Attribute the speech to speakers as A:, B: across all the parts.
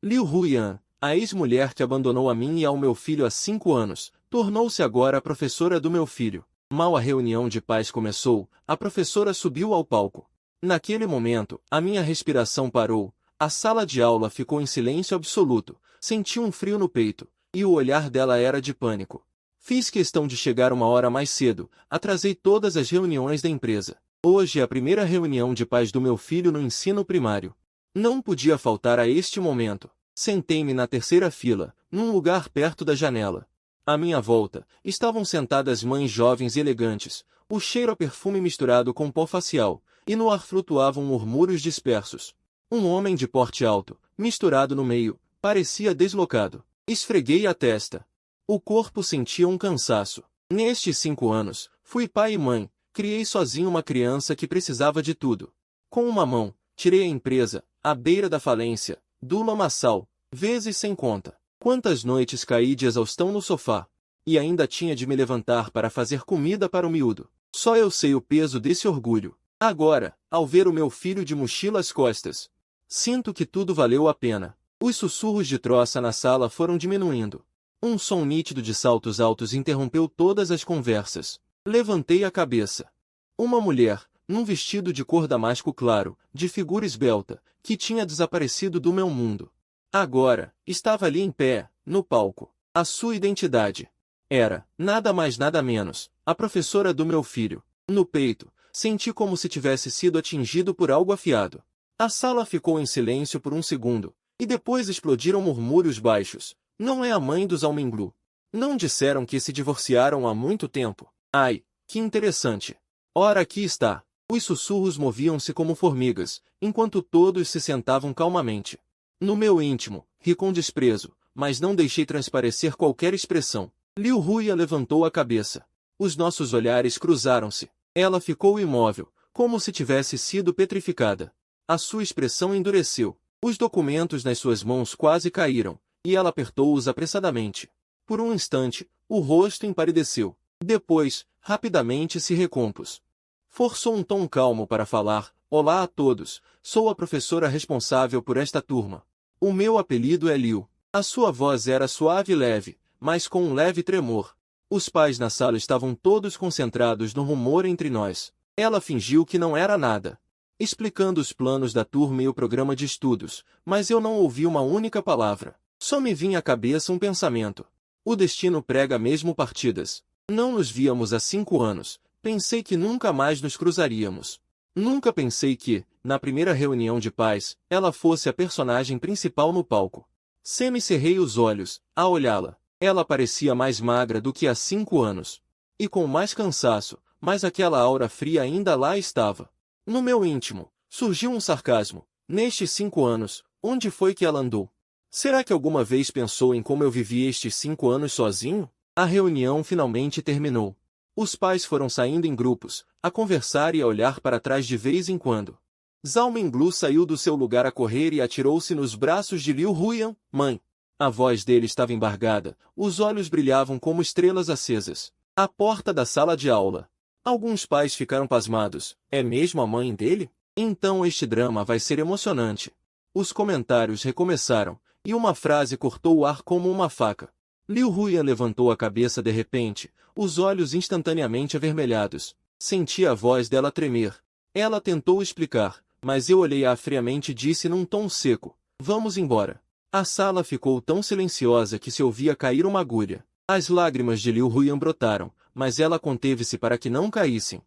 A: Liu Huiyan, a ex-mulher que abandonou a mim e ao meu filho há 5 anos, tornou-se agora a professora do meu filho. Mal a reunião de pais começou, a professora subiu ao palco. Naquele momento, a minha respiração parou, a sala de aula ficou em silêncio absoluto, senti um frio no peito, e o olhar dela era de pânico. Fiz questão de chegar uma hora mais cedo, atrasei todas as reuniões da empresa. Hoje é a primeira reunião de pais do meu filho no ensino primário. Não podia faltar a este momento. Sentei-me na terceira fila, num lugar perto da janela. À minha volta, estavam sentadas mães jovens e elegantes, o cheiro a perfume misturado com pó facial, e no ar flutuavam murmúrios dispersos. Um homem de porte alto, misturado no meio, parecia deslocado. Esfreguei a testa. O corpo sentia um cansaço. Nestes 5 anos, fui pai e mãe, criei sozinho uma criança que precisava de tudo. Com uma mão, tirei a empresa, à beira da falência, do lamaçal, vezes sem conta. Quantas noites caí de exaustão no sofá. E ainda tinha de me levantar para fazer comida para o miúdo. Só eu sei o peso desse orgulho. Agora, ao ver o meu filho de mochila às costas, sinto que tudo valeu a pena. Os sussurros de troça na sala foram diminuindo. Um som nítido de saltos altos interrompeu todas as conversas. Levantei a cabeça. Uma mulher, num vestido de cor damasco claro, de figura esbelta, que tinha desaparecido do meu mundo. Agora, estava ali em pé, no palco. A sua identidade era, nada mais nada menos, a professora do meu filho. No peito, senti como se tivesse sido atingido por algo afiado. A sala ficou em silêncio por um segundo, e depois explodiram murmúrios baixos. Não é a mãe dos Almenglu. Não disseram que se divorciaram há muito tempo. Ai, que interessante. Ora, aqui está. Os sussurros moviam-se como formigas, enquanto todos se sentavam calmamente. No meu íntimo, ri com desprezo, mas não deixei transparecer qualquer expressão. Liu Huiyan levantou a cabeça. Os nossos olhares cruzaram-se. Ela ficou imóvel, como se tivesse sido petrificada. A sua expressão endureceu. Os documentos nas suas mãos quase caíram, e ela apertou-os apressadamente. Por um instante, o rosto empalideceu. Depois, rapidamente se recompôs. Forçou um tom calmo para falar. Olá a todos, sou a professora responsável por esta turma. O meu apelido é Liu. A sua voz era suave e leve, mas com um leve tremor. Os pais na sala estavam todos concentrados no rumor entre nós. Ela fingiu que não era nada, explicando os planos da turma e o programa de estudos, mas eu não ouvi uma única palavra. Só me vinha à cabeça um pensamento. O destino prega mesmo partidas. Não nos víamos há 5 anos, pensei que nunca mais nos cruzaríamos. Nunca pensei que, na primeira reunião de pais, ela fosse a personagem principal no palco. Semi-cerrei os olhos, a olhá-la. Ela parecia mais magra do que há 5 anos. E com mais cansaço, mas aquela aura fria ainda lá estava. No meu íntimo, surgiu um sarcasmo. Nestes 5 anos, onde foi que ela andou? Será que alguma vez pensou em como eu vivi estes 5 anos sozinho? A reunião finalmente terminou. Os pais foram saindo em grupos, a conversar e a olhar para trás de vez em quando. Zhao Menglu saiu do seu lugar a correr e atirou-se nos braços de Liu Huiyan. Mãe! A voz dele estava embargada, os olhos brilhavam como estrelas acesas. À porta da sala de aula. Alguns pais ficaram pasmados. É mesmo a mãe dele? Então este drama vai ser emocionante. Os comentários recomeçaram, e uma frase cortou o ar como uma faca. Liu Huiyan levantou a cabeça de repente, os olhos instantaneamente avermelhados. Senti a voz dela tremer. Ela tentou explicar, mas eu olhei-a friamente e disse num tom seco: vamos embora. A sala ficou tão silenciosa que se ouvia cair uma agulha. As lágrimas de Liu Huiyan brotaram, mas ela conteve-se para que não caíssem.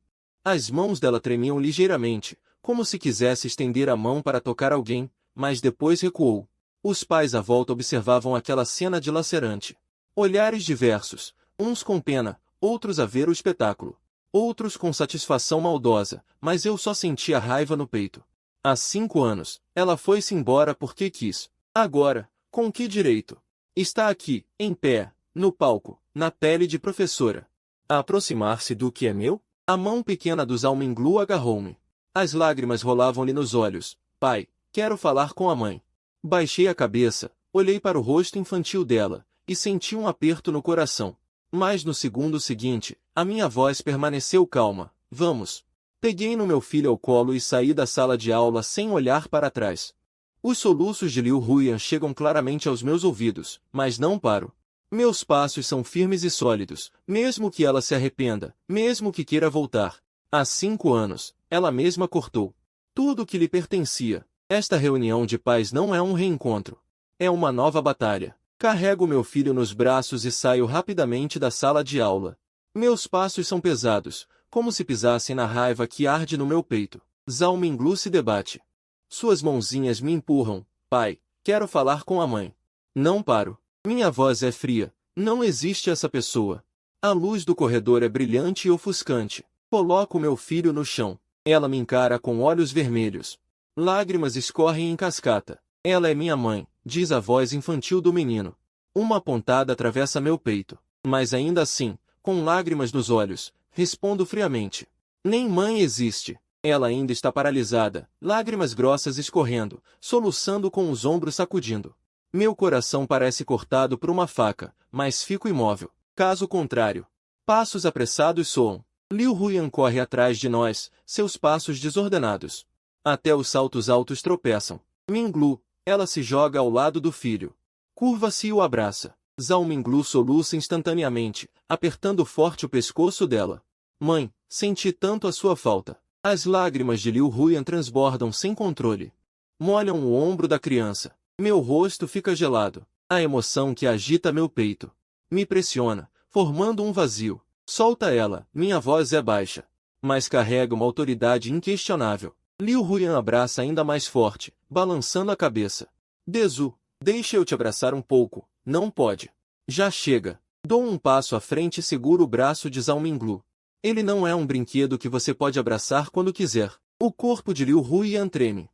A: As mãos dela tremiam ligeiramente, como se quisesse estender a mão para tocar alguém, mas depois recuou. Os pais à volta observavam aquela cena dilacerante. Olhares diversos, uns com pena, outros a ver o espetáculo. Outros com satisfação maldosa, mas eu só sentia raiva no peito. Há 5 anos, ela foi-se embora porque quis. Agora, com que direito? Está aqui, em pé, no palco, na pele de professora. A aproximar-se do que é meu? A mão pequena do Zhao Menglu agarrou-me. As lágrimas rolavam-lhe nos olhos. Pai, quero falar com a mãe. Baixei a cabeça, olhei para o rosto infantil dela, e senti um aperto no coração. Mas no segundo seguinte, a minha voz permaneceu calma. Vamos. Peguei no meu filho ao colo e saí da sala de aula sem olhar para trás. Os soluços de Liu Huyan chegam claramente aos meus ouvidos, mas não paro. Meus passos são firmes e sólidos, mesmo que ela se arrependa, mesmo que queira voltar. Há 5 anos, ela mesma cortou tudo o que lhe pertencia. Esta reunião de pais não é um reencontro. É uma nova batalha. Carrego meu filho nos braços e saio rapidamente da sala de aula. Meus passos são pesados, como se pisassem na raiva que arde no meu peito. Zhao Minglu se debate. Suas mãozinhas me empurram. Pai, quero falar com a mãe. Não paro. Minha voz é fria. Não existe essa pessoa. A luz do corredor é brilhante e ofuscante. Coloco meu filho no chão. Ela me encara com olhos vermelhos. Lágrimas escorrem em cascata. Ela é minha mãe, diz a voz infantil do menino. Uma pontada atravessa meu peito. Mas ainda assim, com lágrimas nos olhos, respondo friamente. Nem mãe existe. Ela ainda está paralisada, lágrimas grossas escorrendo, soluçando com os ombros sacudindo. Meu coração parece cortado por uma faca, mas fico imóvel. Caso contrário, passos apressados soam. Liu Huyan corre atrás de nós, seus passos desordenados. Até os saltos altos tropeçam. Minglu, ela se joga ao lado do filho. Curva-se e o abraça. Zhao Minglu soluça instantaneamente, apertando forte o pescoço dela. Mãe, senti tanto a sua falta. As lágrimas de Liu Huyan transbordam sem controle. Molham o ombro da criança. Meu rosto fica gelado. A emoção que agita meu peito me pressiona, formando um vazio. Solta ela, minha voz é baixa, mas carrega uma autoridade inquestionável. Liu Huyan abraça ainda mais forte, balançando a cabeça. Dezu, deixa eu te abraçar um pouco. Não pode. Já chega. Dou um passo à frente e seguro o braço de Zhao Minglu. Ele não é um brinquedo que você pode abraçar quando quiser. O corpo de Liu Huyan treme.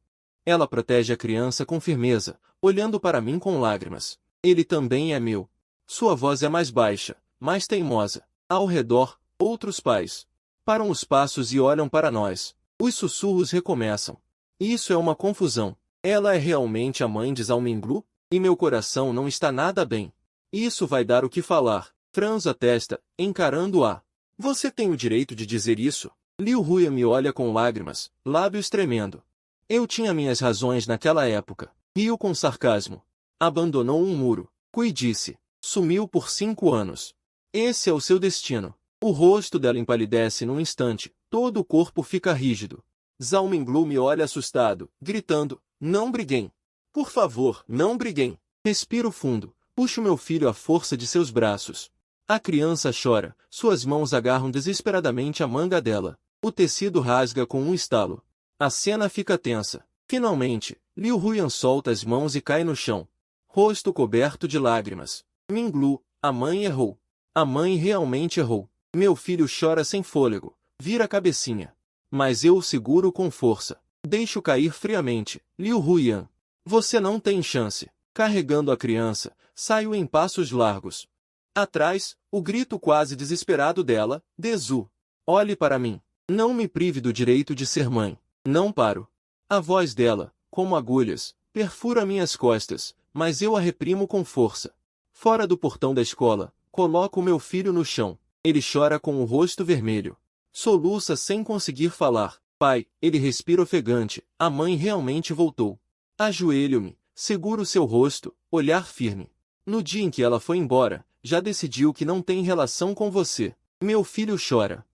A: Ela protege a criança com firmeza, olhando para mim com lágrimas. Ele também é meu. Sua voz é mais baixa, mais teimosa. Ao redor, outros pais param os passos e olham para nós. Os sussurros recomeçam. Isso é uma confusão. Ela é realmente a mãe de Zhao Minglu? E meu coração não está nada bem. Isso vai dar o que falar. Franzo a testa, encarando-a. Você tem o direito de dizer isso? Liu Huyan me olha com lágrimas, lábios tremendo. Eu tinha minhas razões naquela época. Riu com sarcasmo. Abandonou um muro. Cuide-se. Sumiu por 5 anos. Esse é o seu destino. O rosto dela empalidece num instante. Todo o corpo fica rígido. Zhao Minglu me olha assustado, gritando, não briguem. Por favor, não briguem. Respiro fundo. Puxo meu filho à força de seus braços. A criança chora. Suas mãos agarram desesperadamente a manga dela. O tecido rasga com um estalo. A cena fica tensa. Finalmente, Liu Huyan solta as mãos e cai no chão. Rosto coberto de lágrimas. Minglu, a mãe errou. A mãe realmente errou. Meu filho chora sem fôlego. Vira a cabecinha. Mas eu o seguro com força. Deixo cair friamente. Liu Huyan. Você não tem chance. Carregando a criança, saio em passos largos. Atrás, o grito quase desesperado dela, Dezu. Olhe para mim. Não me prive do direito de ser mãe. Não paro. A voz dela, como agulhas, perfura minhas costas, mas eu a reprimo com força. Fora do portão da escola, coloco meu filho no chão. Ele chora com o rosto vermelho. Soluça sem conseguir falar. Pai, ele respira ofegante. A mãe realmente voltou. Ajoelho-me, seguro seu rosto, olhar firme. No dia em que ela foi embora, já decidiu que não tem relação com você. Meu filho chora.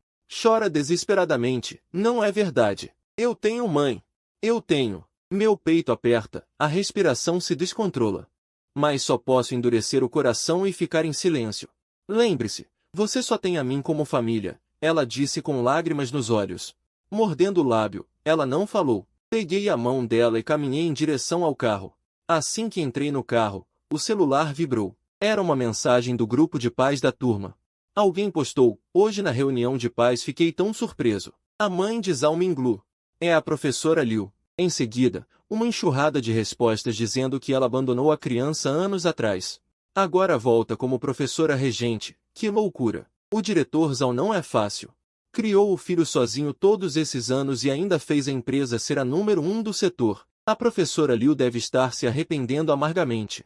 A: Chora desesperadamente. Não é verdade. Eu tenho mãe. Eu tenho. Meu peito aperta, a respiração se descontrola. Mas só posso endurecer o coração e ficar em silêncio. Lembre-se, você só tem a mim como família, ela disse com lágrimas nos olhos. Mordendo o lábio, ela não falou. Peguei a mão dela e caminhei em direção ao carro. Assim que entrei no carro, o celular vibrou. Era uma mensagem do grupo de pais da turma. Alguém postou, hoje na reunião de pais fiquei tão surpreso. A mãe de Zhao Minglu. É a professora Liu. Em seguida, uma enxurrada de respostas dizendo que ela abandonou a criança anos atrás. Agora volta como professora regente. Que loucura! O diretor Zhao não é fácil. Criou o filho sozinho todos esses anos e ainda fez a empresa ser a número 1 do setor. A professora Liu deve estar se arrependendo amargamente.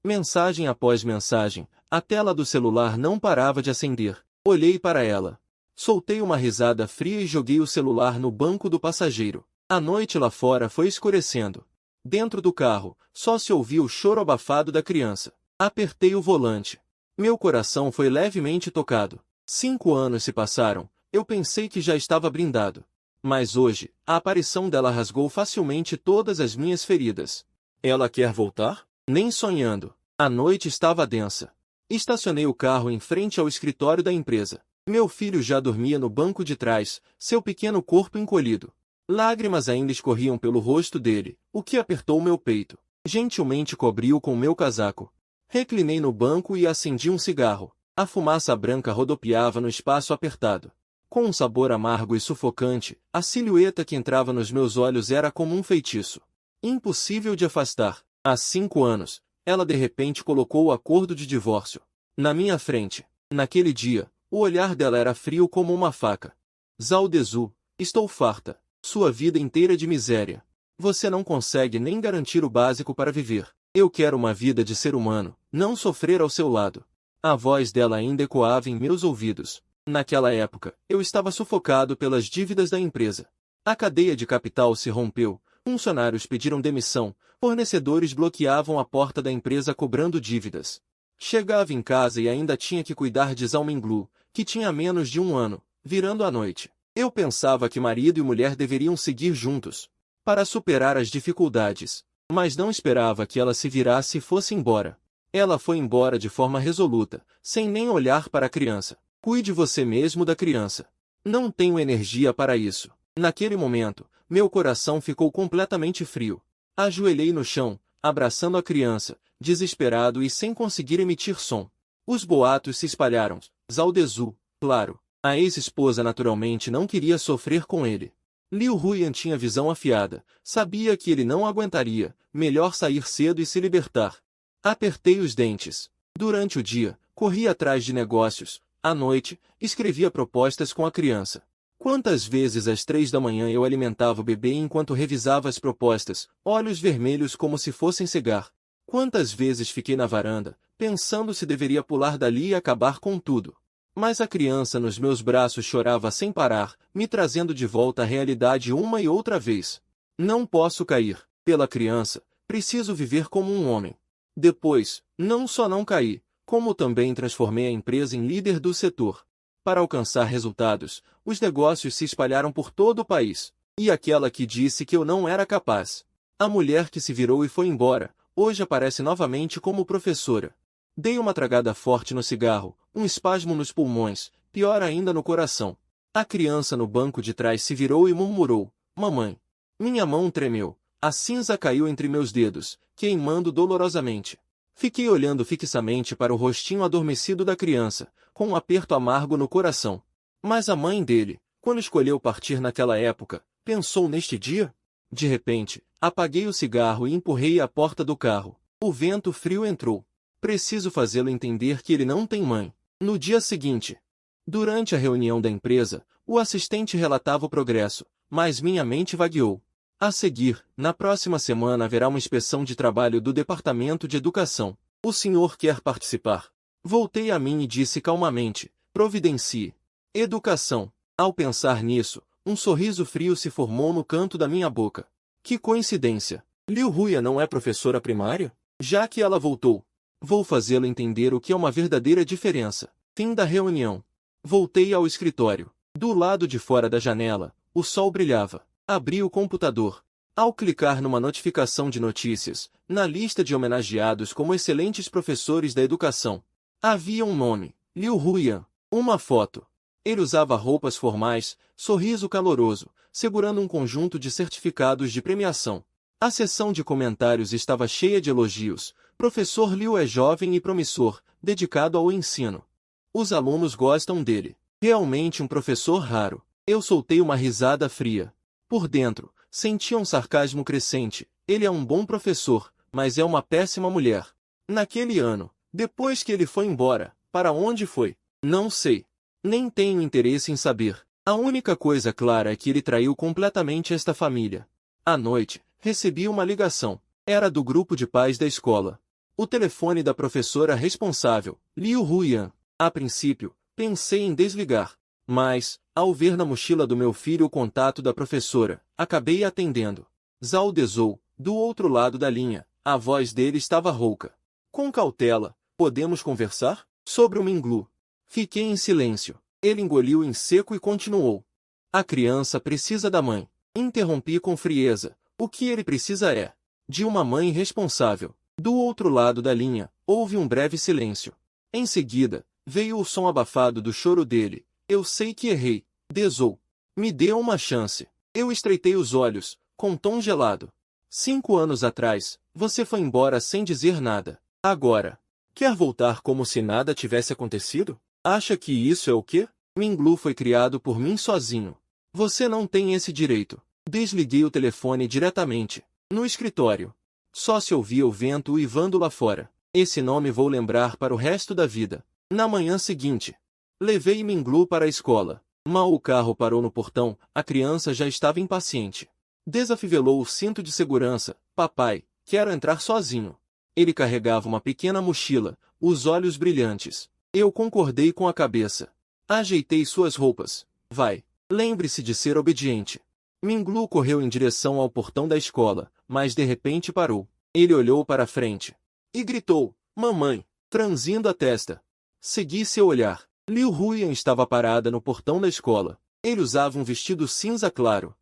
A: Mensagem após mensagem, a tela do celular não parava de acender. Olhei para ela. Soltei uma risada fria e joguei o celular no banco do passageiro. A noite lá fora foi escurecendo. Dentro do carro, só se ouvia o choro abafado da criança. Apertei o volante. Meu coração foi levemente tocado. 5 anos se passaram, eu pensei que já estava brindado. Mas hoje, a aparição dela rasgou facilmente todas as minhas feridas. Ela quer voltar? Nem sonhando. A noite estava densa. Estacionei o carro em frente ao escritório da empresa. Meu filho já dormia no banco de trás, seu pequeno corpo encolhido. Lágrimas ainda escorriam pelo rosto dele, o que apertou meu peito. Gentilmente cobriu com meu casaco. Reclinei no banco e acendi um cigarro. A fumaça branca rodopiava no espaço apertado. Com um sabor amargo e sufocante, a silhueta que entrava nos meus olhos era como um feitiço. Impossível de afastar. Há 5 anos, ela de repente colocou o acordo de divórcio na minha frente. Naquele dia, o olhar dela era frio como uma faca. Zaldezu, estou farta. Sua vida inteira de miséria. Você não consegue nem garantir o básico para viver. Eu quero uma vida de ser humano, não sofrer ao seu lado. A voz dela ainda ecoava em meus ouvidos. Naquela época, eu estava sufocado pelas dívidas da empresa. A cadeia de capital se rompeu, funcionários pediram demissão, fornecedores bloqueavam a porta da empresa cobrando dívidas. Chegava em casa e ainda tinha que cuidar de Zalmenglu, que tinha menos de 1 ano, virando a noite. Eu pensava que marido e mulher deveriam seguir juntos, para superar as dificuldades, mas não esperava que ela se virasse e fosse embora. Ela foi embora de forma resoluta, sem nem olhar para a criança. Cuide você mesmo da criança. Não tenho energia para isso. Naquele momento, meu coração ficou completamente frio. Ajoelhei no chão, abraçando a criança, desesperado e sem conseguir emitir som. Os boatos se espalharam. Zaldezu, claro. A ex-esposa naturalmente não queria sofrer com ele. Liu Huyan tinha visão afiada, sabia que ele não aguentaria, melhor sair cedo e se libertar. Apertei os dentes. Durante o dia, corri atrás de negócios. À noite, escrevia propostas com a criança. Quantas vezes às 3 da manhã eu alimentava o bebê enquanto revisava as propostas, olhos vermelhos como se fossem cegar. Quantas vezes fiquei na varanda, pensando se deveria pular dali e acabar com tudo. Mas a criança nos meus braços chorava sem parar, me trazendo de volta à realidade uma e outra vez. Não posso cair. Pela criança, preciso viver como um homem. Depois, não só não caí, como também transformei a empresa em líder do setor. Para alcançar resultados, os negócios se espalharam por todo o país. E aquela que disse que eu não era capaz. A mulher que se virou e foi embora, hoje aparece novamente como professora. Dei uma tragada forte no cigarro, um espasmo nos pulmões, pior ainda no coração. A criança no banco de trás se virou e murmurou: "Mamãe." Minha mão tremeu. A cinza caiu entre meus dedos, queimando dolorosamente. Fiquei olhando fixamente para o rostinho adormecido da criança, com um aperto amargo no coração. Mas a mãe dele, quando escolheu partir naquela época, pensou neste dia? De repente, apaguei o cigarro e empurrei a porta do carro. O vento frio entrou. Preciso fazê-lo entender que ele não tem mãe. No dia seguinte, durante a reunião da empresa, o assistente relatava o progresso, mas minha mente vagueou. A seguir, na próxima semana haverá uma inspeção de trabalho do Departamento de Educação. O senhor quer participar? Voltei a mim e disse calmamente: providencie. Educação. Ao pensar nisso, um sorriso frio se formou no canto da minha boca. Que coincidência! Liu Huya não é professora primária? Já que ela voltou, vou fazê-lo entender o que é uma verdadeira diferença. Fim da reunião. Voltei ao escritório. Do lado de fora da janela, o sol brilhava. Abri o computador. Ao clicar numa notificação de notícias, na lista de homenageados como excelentes professores da educação, havia um nome: Liu Huyan. Uma foto. Ele usava roupas formais, sorriso caloroso, segurando um conjunto de certificados de premiação. A seção de comentários estava cheia de elogios. Professor Liu é jovem e promissor, dedicado ao ensino. Os alunos gostam dele. Realmente um professor raro. Eu soltei uma risada fria. Por dentro, sentia um sarcasmo crescente. Ele é um bom professor, mas é uma péssima mulher. Naquele ano, depois que ele foi embora, para onde foi? Não sei. Nem tenho interesse em saber. A única coisa clara é que ele traiu completamente esta família. À noite, recebi uma ligação. Era do grupo de pais da escola. O telefone da professora responsável, Liu Huyan. A princípio, pensei em desligar. Mas, ao ver na mochila do meu filho o contato da professora, acabei atendendo. Zaldezu, Do outro lado da linha, a voz dele estava rouca. Com cautela, podemos conversar? Sobre o Minglu. Fiquei em silêncio. Ele engoliu em seco e continuou. A criança precisa da mãe. Interrompi com frieza. O que ele precisa é de uma mãe responsável. Do outro lado da linha, houve um breve silêncio. Em seguida, veio o som abafado do choro dele. Eu sei que errei. Desou. Me dê uma chance. Eu estreitei os olhos, com tom gelado. 5 anos atrás, você foi embora sem dizer nada. Agora, quer voltar como se nada tivesse acontecido? Acha que isso é o quê? Minglu foi criado por mim sozinho. Você não tem esse direito. Desliguei o telefone diretamente. No escritório. Só se ouvia o vento uivando lá fora. Esse nome vou lembrar para o resto da vida. Na manhã seguinte, levei Minglu para a escola. Mal o carro parou no portão, a criança já estava impaciente. Desafivelou o cinto de segurança. Papai, quero entrar sozinho. Ele carregava uma pequena mochila, os olhos brilhantes. Eu concordei com a cabeça. Ajeitei suas roupas. Vai. Lembre-se de ser obediente. Minglu correu em direção ao portão da escola, mas de repente parou. Ele olhou para a frente e gritou, mamãe, franzindo a testa. Segui seu olhar. Liu Huiyan estava parada no portão da escola. Ele usava um vestido cinza claro,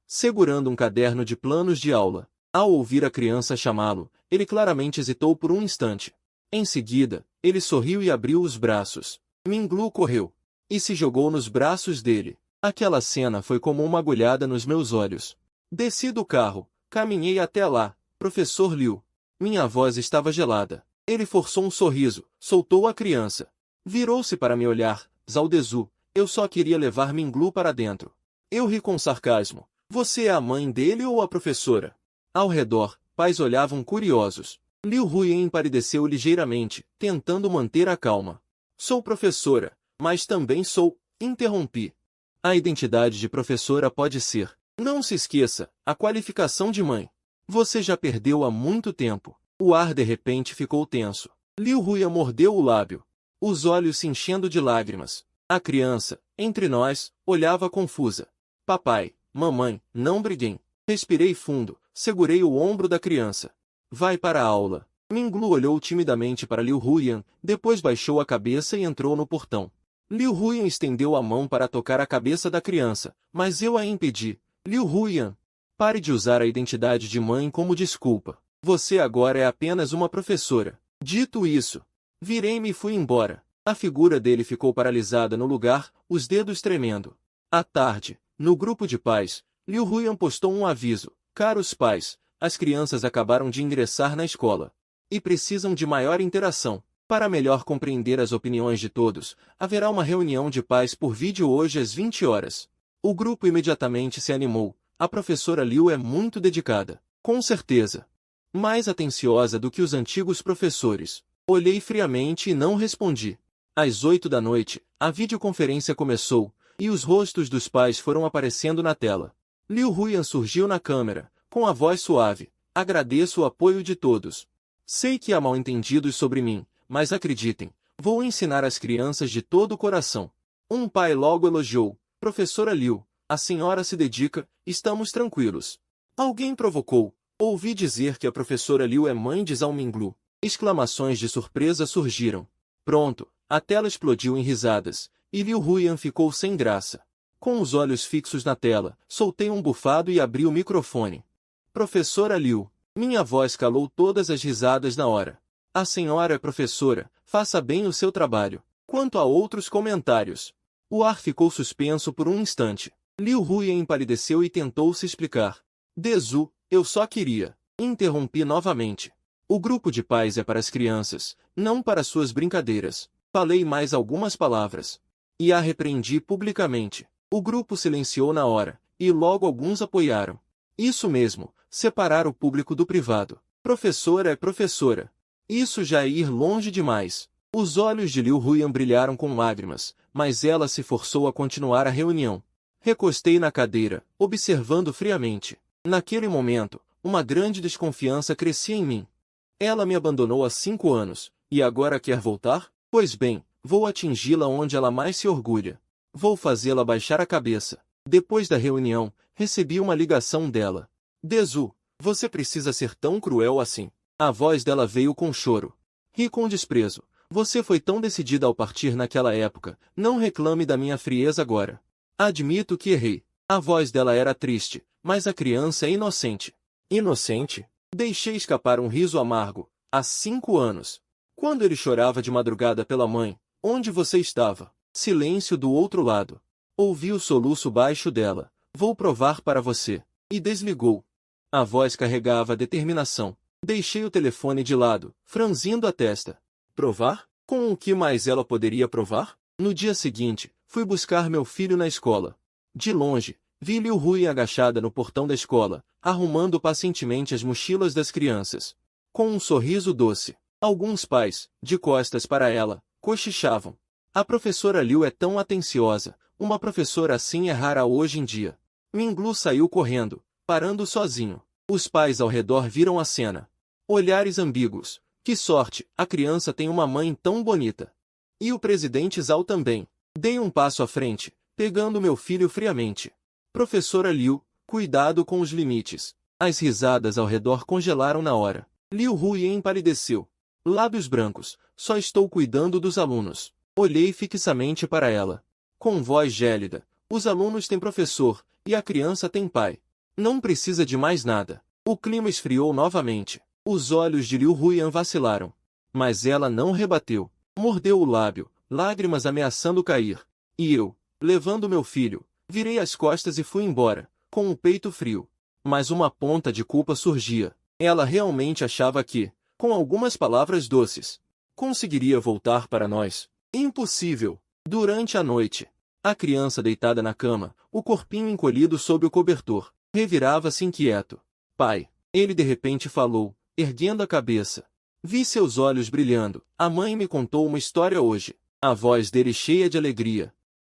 A: segurando um caderno de planos de aula. Ao ouvir a criança chamá-lo, ele claramente hesitou por um instante. Em seguida, ele sorriu e abriu os braços. Minglu correu e se jogou nos braços dele. Aquela cena foi como uma agulhada nos meus olhos. Desci do carro, caminhei até lá. Professor Liu. Minha voz estava gelada. Ele forçou um sorriso, soltou a criança. Virou-se para me olhar. Zaldezu, eu só queria levar Minglu para dentro. Eu ri com sarcasmo. Você é a mãe dele ou a professora? Ao redor, pais olhavam curiosos. Liu Huiyan empalideceu ligeiramente, tentando manter a calma. Sou professora, mas também sou, interrompi. A identidade de professora pode ser, não se esqueça, a qualificação de mãe. Você já perdeu há muito tempo. O ar de repente ficou tenso. Liu Huiyan mordeu o lábio, os olhos se enchendo de lágrimas. A criança, entre nós, olhava confusa. Papai, mamãe, não briguem. Respirei fundo, segurei o ombro da criança. Vai para a aula. Minglu olhou timidamente para Liu Huiyan, depois baixou a cabeça e entrou no portão. Liu Huiyan estendeu a mão para tocar a cabeça da criança, mas eu a impedi. Liu Huiyan, pare de usar a identidade de mãe como desculpa. Você agora é apenas uma professora. Dito isso, virei-me e fui embora. A figura dele ficou paralisada no lugar, os dedos tremendo. À tarde, no grupo de pais, Liu Huiyan postou um aviso. Caros pais, as crianças acabaram de ingressar na escola e precisam de maior interação. Para melhor compreender as opiniões de todos, haverá uma reunião de pais por vídeo hoje às 20 horas. O grupo imediatamente se animou. A professora Liu é muito dedicada. Com certeza. Mais atenciosa do que os antigos professores. Olhei friamente e não respondi. Às 8 da noite, a videoconferência começou, e os rostos dos pais foram aparecendo na tela. Liu Huiyan surgiu na câmera, com a voz suave. Agradeço o apoio de todos. Sei que há mal-entendidos sobre mim, mas acreditem, vou ensinar as crianças de todo o coração. Um pai logo elogiou. Professora Liu, a senhora se dedica, estamos tranquilos. Alguém provocou. Ouvi dizer que a professora Liu é mãe de Zhao Minglu. Exclamações de surpresa surgiram. Pronto, a tela explodiu em risadas, e Liu Huiyan ficou sem graça. Com os olhos fixos na tela, soltei um bufado e abri o microfone. Professora Liu, minha voz calou todas as risadas na hora. A senhora é professora, faça bem o seu trabalho. Quanto a outros comentários, o ar ficou suspenso por um instante. Liu Huiyan empalideceu e tentou se explicar. Dezu, eu só queria. Interrompi novamente. O grupo de pais é para as crianças, não para suas brincadeiras. Falei mais algumas palavras. E a repreendi publicamente. O grupo silenciou na hora, e logo alguns apoiaram. Isso mesmo, separar o público do privado. Professora é professora. Isso já é ir longe demais. Os olhos de Liu Huiyan brilharam com lágrimas, mas ela se forçou a continuar a reunião. Recostei na cadeira, observando friamente. Naquele momento, uma grande desconfiança crescia em mim. Ela me abandonou há 5 anos, e agora quer voltar? Pois bem, vou atingi-la onde ela mais se orgulha. Vou fazê-la baixar a cabeça. Depois da reunião, recebi uma ligação dela. Dezu, Você precisa ser tão cruel assim. A voz dela veio com choro. Ri com desprezo. Você foi tão decidida ao partir naquela época, não reclame da minha frieza agora. Admito que errei. A voz dela era triste, mas a criança é inocente. Inocente? Deixei escapar um riso amargo. Há 5 anos. Quando ele chorava de madrugada pela mãe, onde você estava? Silêncio do outro lado. Ouvi o soluço baixo dela. Vou provar para você. E desligou. A voz carregava determinação. Deixei o telefone de lado, franzindo a testa. Provar? Com o que mais ela poderia provar? No dia seguinte, fui buscar meu filho na escola. De longe, vi Liu Rui agachada no portão da escola, arrumando pacientemente as mochilas das crianças. Com um sorriso doce. Alguns pais, de costas para ela, cochichavam. A professora Liu é tão atenciosa, uma professora assim é rara hoje em dia. Minglu saiu correndo, parando sozinho. Os pais ao redor viram a cena. Olhares ambíguos. Que sorte, a criança tem uma mãe tão bonita. E o presidente Zhao também. Dei um passo à frente, pegando meu filho friamente. Professora Liu, cuidado com os limites. As risadas ao redor congelaram na hora. Liu Rui empalideceu. Lábios brancos, só estou cuidando dos alunos. Olhei fixamente para ela. Com voz gélida, os alunos têm professor, e a criança tem pai. Não precisa de mais nada. O clima esfriou novamente. Os olhos de Liu Ruian vacilaram. Mas ela não rebateu. Mordeu o lábio, lágrimas ameaçando cair. E eu, levando meu filho, virei as costas e fui embora, com o peito frio. Mas uma ponta de culpa surgia. Ela realmente achava que, com algumas palavras doces, conseguiria voltar para nós. Impossível. Durante a noite, a criança deitada na cama, o corpinho encolhido sob o cobertor, revirava-se inquieto. Pai, ele de repente falou, erguendo a cabeça. Vi seus olhos brilhando. A mãe me contou uma história hoje. A voz dele cheia de alegria.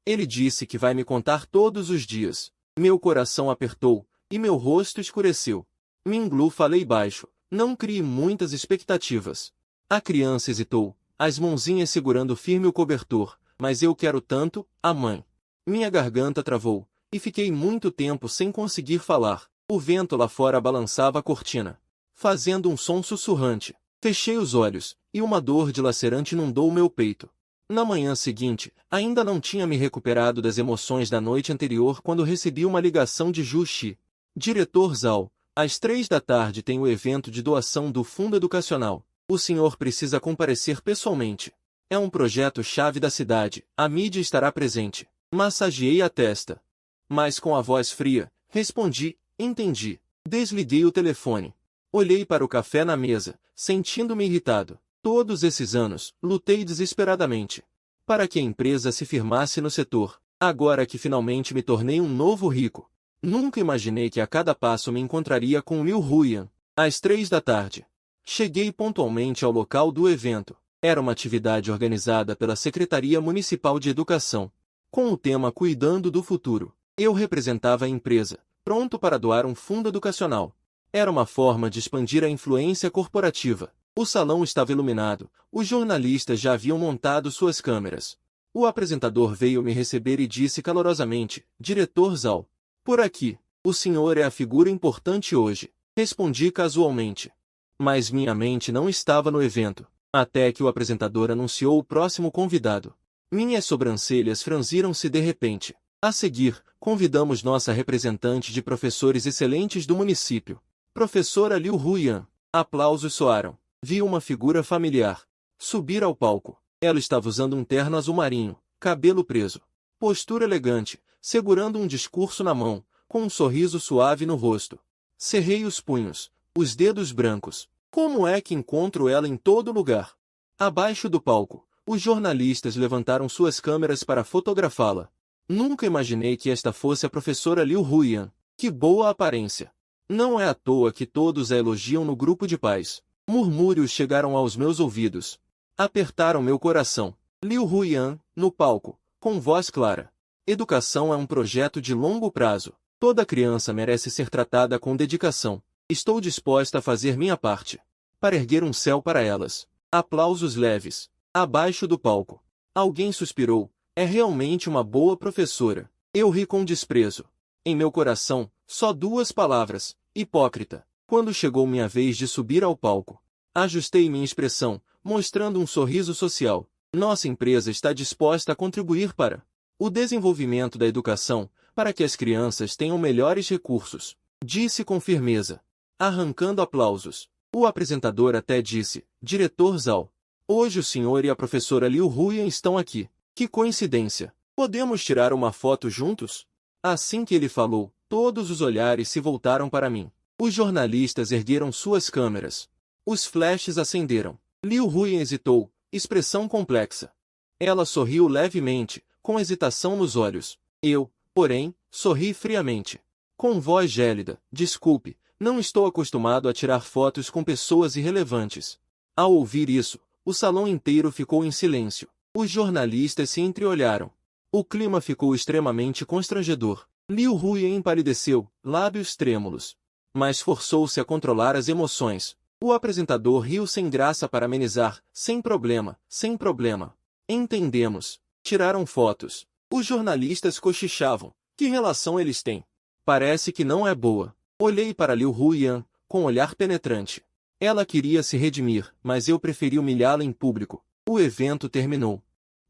A: Ele disse que vai me contar todos os dias. Meu coração apertou, e meu rosto escureceu. Minglu, falei baixo. Não crie muitas expectativas. A criança hesitou, as mãozinhas segurando firme o cobertor. Mas eu quero tanto, a mãe. Minha garganta travou, e fiquei muito tempo sem conseguir falar. O vento lá fora balançava a cortina, fazendo um som sussurrante. Fechei os olhos, e uma dor dilacerante inundou meu peito. Na manhã seguinte, ainda não tinha me recuperado das emoções da noite anterior quando recebi uma ligação de Zhu Xi. Diretor Zhao, às 3 da tarde tem o evento de doação do Fundo Educacional. O senhor precisa comparecer pessoalmente. É um projeto-chave da cidade, a mídia estará presente. Massageei a testa. Mas com a voz fria, respondi, entendi. Desliguei o telefone. Olhei para o café na mesa, sentindo-me irritado. Todos esses anos, lutei desesperadamente para que a empresa se firmasse no setor. Agora que finalmente me tornei um novo rico. Nunca imaginei que a cada passo me encontraria com Liu Ruian. Às 3 da tarde. Cheguei pontualmente ao local do evento. Era uma atividade organizada pela Secretaria Municipal de Educação, com o tema Cuidando do Futuro. Eu representava a empresa, pronto para doar um fundo educacional. Era uma forma de expandir a influência corporativa. O salão estava iluminado, os jornalistas já haviam montado suas câmeras. O apresentador veio me receber e disse calorosamente, Diretor Zhao, por aqui, o senhor é a figura importante hoje. Respondi casualmente. Mas minha mente não estava no evento. Até que o apresentador anunciou o próximo convidado. Minhas sobrancelhas franziram-se de repente. A seguir, convidamos nossa representante de professores excelentes do município, professora Liu Ruian. Aplausos soaram. Vi uma figura familiar subir ao palco. Ela estava usando um terno azul marinho, cabelo preso, postura elegante, segurando um discurso na mão, com um sorriso suave no rosto. Cerrei os punhos, os dedos brancos. Como é que encontro ela em todo lugar? Abaixo do palco, os jornalistas levantaram suas câmeras para fotografá-la. Nunca imaginei que esta fosse a professora Liu Ruian. Que boa aparência! Não é à toa que todos a elogiam no grupo de pais. Murmúrios chegaram aos meus ouvidos. Apertaram meu coração. Liu Ruian, no palco, com voz clara. Educação é um projeto de longo prazo. Toda criança merece ser tratada com dedicação. Estou disposta a fazer minha parte para erguer um céu para elas. Aplausos leves. Abaixo do palco. Alguém suspirou. É realmente uma boa professora. Eu ri com desprezo. Em meu coração, só 2 palavras. Hipócrita. Quando chegou minha vez de subir ao palco, ajustei minha expressão, mostrando um sorriso social. Nossa empresa está disposta a contribuir para o desenvolvimento da educação, para que as crianças tenham melhores recursos, disse com firmeza, arrancando aplausos. O apresentador até disse, Diretor Zhao, hoje o senhor e a professora Liu Huiyan estão aqui. Que coincidência! Podemos tirar uma foto juntos? Assim que ele falou, todos os olhares se voltaram para mim. Os jornalistas ergueram suas câmeras. Os flashes acenderam. Liu Huiyan hesitou, expressão complexa. Ela sorriu levemente, com hesitação nos olhos. Eu, porém, sorri friamente. Com voz gélida, desculpe, não estou acostumado a tirar fotos com pessoas irrelevantes. Ao ouvir isso, o salão inteiro ficou em silêncio. Os jornalistas se entreolharam. O clima ficou extremamente constrangedor. Liu Huiyan empalideceu, lábios trêmulos. Mas forçou-se a controlar as emoções. O apresentador riu sem graça para amenizar. Sem problema, sem problema. Entendemos. Tiraram fotos. Os jornalistas cochichavam. Que relação eles têm? Parece que não é boa. Olhei para Liu Huiyan, com olhar penetrante. Ela queria se redimir, mas eu preferi humilhá-la em público. O evento terminou.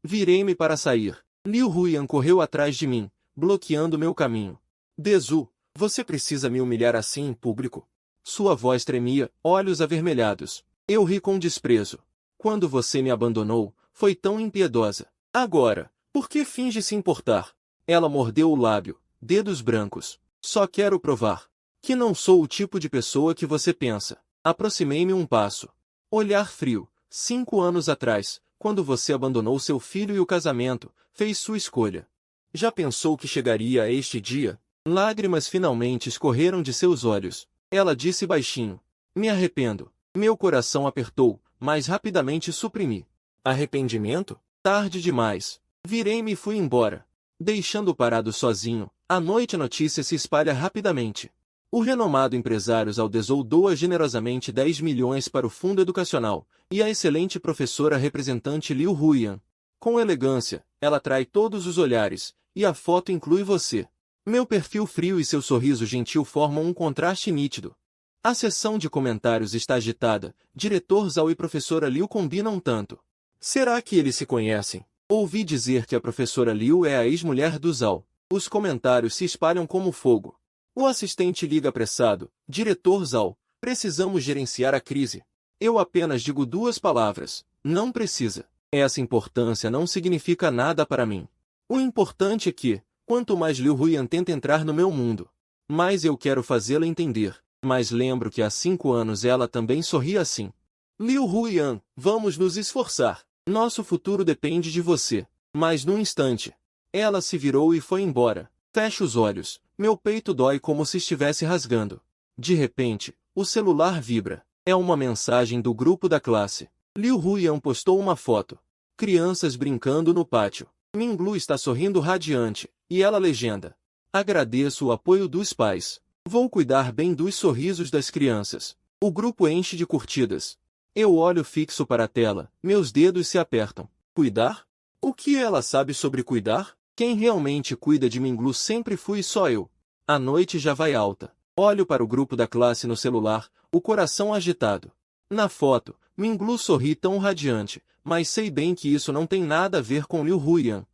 A: Virei-me para sair. Liu Huiyan correu atrás de mim, bloqueando meu caminho. Dezu, você precisa me humilhar assim em público? Sua voz tremia, olhos avermelhados. Eu ri com desprezo. Quando você me abandonou, foi tão impiedosa. Agora, por que finge se importar? Ela mordeu o lábio, dedos brancos. Só quero provar que não sou o tipo de pessoa que você pensa. Aproximei-me um passo. Olhar frio. 5 anos atrás, quando você abandonou seu filho e o casamento, fez sua escolha. Já pensou que chegaria a este dia? Lágrimas finalmente escorreram de seus olhos. Ela disse baixinho. Me arrependo. Meu coração apertou, mas rapidamente suprimi. Arrependimento? Tarde demais. Virei-me e fui embora. Deixando-o parado sozinho, à noite a notícia se espalha rapidamente. O renomado empresário Zhao Dezhou doa generosamente 10 milhões para o fundo educacional, e a excelente professora representante Liu Huiyan. Com elegância, ela atrai todos os olhares, e a foto inclui você. Meu perfil frio e seu sorriso gentil formam um contraste nítido. A seção de comentários está agitada, diretor Zhao e professora Liu combinam tanto. Será que eles se conhecem? Ouvi dizer que a professora Liu é a ex-mulher do Zhao. Os comentários se espalham como fogo. O assistente liga apressado. Diretor Zhao, precisamos gerenciar a crise. Eu apenas digo 2 palavras. Não precisa. Essa importância não significa nada para mim. O importante é que, quanto mais Liu Huiyan tenta entrar no meu mundo, mais eu quero fazê-la entender. Mas lembro que há 5 anos ela também sorria assim. Liu Huiyan, vamos nos esforçar. Nosso futuro depende de você. Mas num instante, ela se virou e foi embora. Fecho os olhos. Meu peito dói como se estivesse rasgando. De repente, o celular vibra. É uma mensagem do grupo da classe. Liu Huiyan postou uma foto. Crianças brincando no pátio. Minglu está sorrindo radiante, e ela legenda. Agradeço o apoio dos pais. Vou cuidar bem dos sorrisos das crianças. O grupo enche de curtidas. Eu olho fixo para a tela, meus dedos se apertam. Cuidar? O que ela sabe sobre cuidar? Quem realmente cuida de Minglu sempre fui só eu. A noite já vai alta. Olho para o grupo da classe no celular, o coração agitado. Na foto, Minglu sorri tão radiante, mas sei bem que isso não tem nada a ver com Liu Huiyan.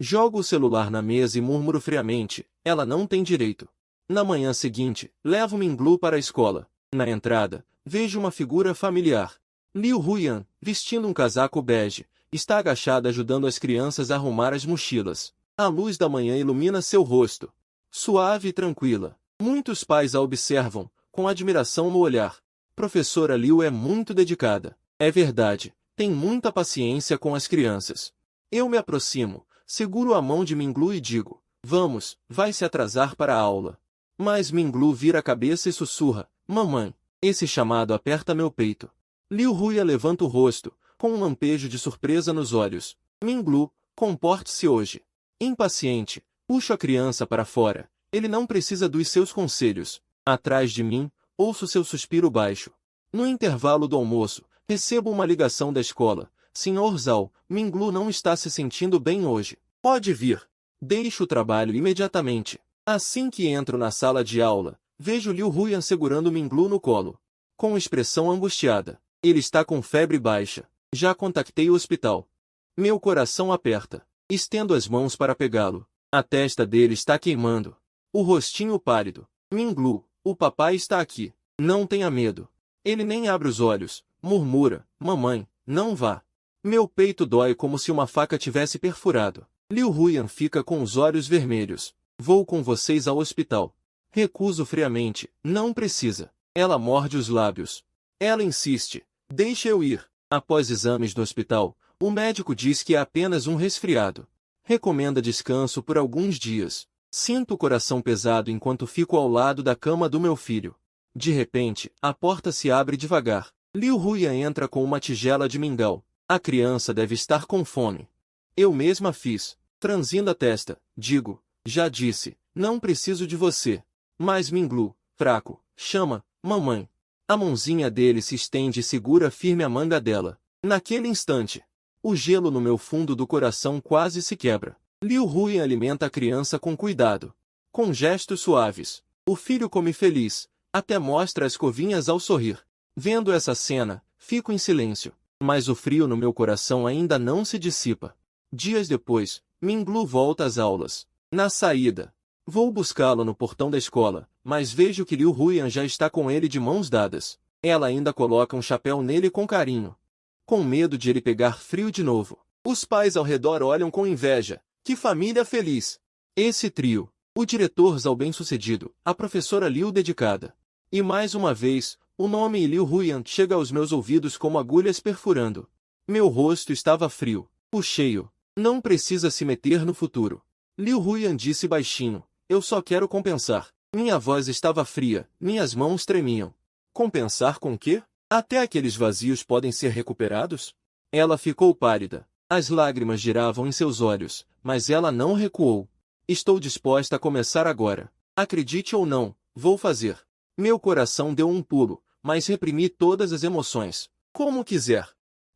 A: Jogo o celular na mesa e murmuro friamente, ela não tem direito. Na manhã seguinte, levo Minglu para a escola. Na entrada, vejo uma figura familiar. Liu Huiyan, vestindo um casaco bege, está agachada ajudando as crianças a arrumar as mochilas. A luz da manhã ilumina seu rosto. Suave e tranquila. Muitos pais a observam, com admiração no olhar. Professora Liu é muito dedicada. É verdade, tem muita paciência com as crianças. Eu me aproximo, seguro a mão de Minglu e digo, vamos, vai se atrasar para a aula. Mas Minglu vira a cabeça e sussurra, mamãe. Esse chamado aperta meu peito. Liu Huiyan levanta o rosto, com um lampejo de surpresa nos olhos. Minglu, comporte-se hoje. Impaciente, puxo a criança para fora. Ele não precisa dos seus conselhos. Atrás de mim, ouço seu suspiro baixo. No intervalo do almoço, recebo uma ligação da escola. Senhor Zhao, Minglu não está se sentindo bem hoje. Pode vir. Deixo o trabalho imediatamente. Assim que entro na sala de aula, Vejo Liu Huyan segurando Minglu no colo, com expressão angustiada. Ele está com febre baixa. Já contactei o hospital. Meu coração aperta. Estendo as mãos para pegá-lo. A testa dele está queimando. O rostinho pálido. Minglu, o papai está aqui. Não tenha medo. Ele nem abre os olhos. Murmura, mamãe, não vá. Meu peito dói como se uma faca tivesse perfurado. Liu Huyan fica com os olhos vermelhos. Vou com vocês ao hospital. Recuso friamente. Não precisa. Ela morde os lábios. Ela insiste. Deixa eu ir. Após exames no hospital, o médico diz que é apenas um resfriado. Recomenda descanso por alguns dias. Sinto o coração pesado enquanto fico ao lado da cama do meu filho. De repente, a porta se abre devagar. Liu Huyan entra com uma tigela de mingau. A criança deve estar com fome. Eu mesma fiz. Franzindo a testa, digo, já disse, não preciso de você. Mas Minglu, fraco, chama, mamãe. A mãozinha dele se estende e segura firme a manga dela. Naquele instante, o gelo no meu fundo do coração quase se quebra. Liu Huyan alimenta a criança com cuidado. Com gestos suaves. O filho come feliz, até mostra as covinhas ao sorrir. Vendo essa cena, fico em silêncio. Mas o frio no meu coração ainda não se dissipa. Dias depois, Minglu volta às aulas. Na saída, vou buscá-lo no portão da escola, mas vejo que Liu Huyan já está com ele de mãos dadas. Ela ainda coloca um chapéu nele com carinho. Com medo de ele pegar frio de novo. Os pais ao redor olham com inveja. Que família feliz! Esse trio, o diretor Zhao bem-sucedido, a professora Liu dedicada. E mais uma vez, o nome Liu Huyan chega aos meus ouvidos como agulhas perfurando. Meu rosto estava frio. Puxei-o. Não precisa se meter no futuro. Liu Huyan disse baixinho. Eu só quero compensar. Minha voz estava fria, minhas mãos tremiam. Compensar com quê? Até aqueles vazios podem ser recuperados? Ela ficou pálida. As lágrimas giravam em seus olhos, mas ela não recuou. Estou disposta a começar agora. Acredite ou não, vou fazer. Meu coração deu um pulo, mas reprimi todas as emoções. Como quiser.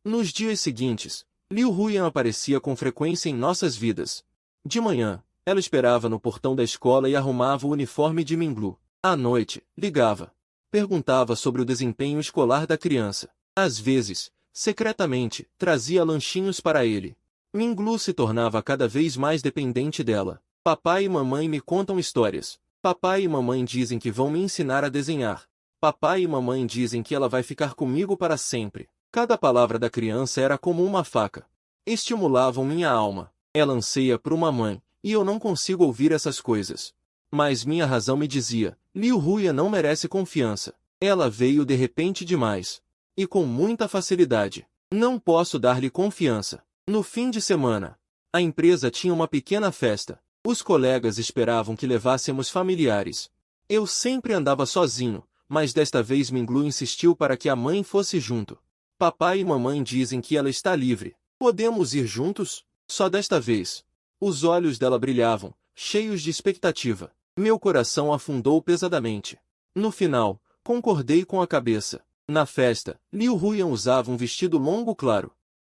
A: Nos dias seguintes, Liu Huyan aparecia com frequência em nossas vidas. De manhã, ela esperava no portão da escola e arrumava o uniforme de Minglu. À noite, ligava. Perguntava sobre o desempenho escolar da criança. Às vezes, secretamente, trazia lanchinhos para ele. Minglu se tornava cada vez mais dependente dela. Papai e mamãe me contam histórias. Papai e mamãe dizem que vão me ensinar a desenhar. Papai e mamãe dizem que ela vai ficar comigo para sempre. Cada palavra da criança era como uma faca. Estimulavam minha alma. Ela anseia por uma mãe, e eu não consigo ouvir essas coisas. Mas minha razão me dizia, Liu Huyan não merece confiança. Ela veio de repente demais. E com muita facilidade. Não posso dar-lhe confiança. No fim de semana, a empresa tinha uma pequena festa. Os colegas esperavam que levássemos familiares. Eu sempre andava sozinho, mas desta vez Minglu insistiu para que a mãe fosse junto. Papai e mamãe dizem que ela está livre. Podemos ir juntos? Só desta vez. Os olhos dela brilhavam, cheios de expectativa. Meu coração afundou pesadamente. No final, concordei com a cabeça. Na festa, Liu Huyan usava um vestido longo claro.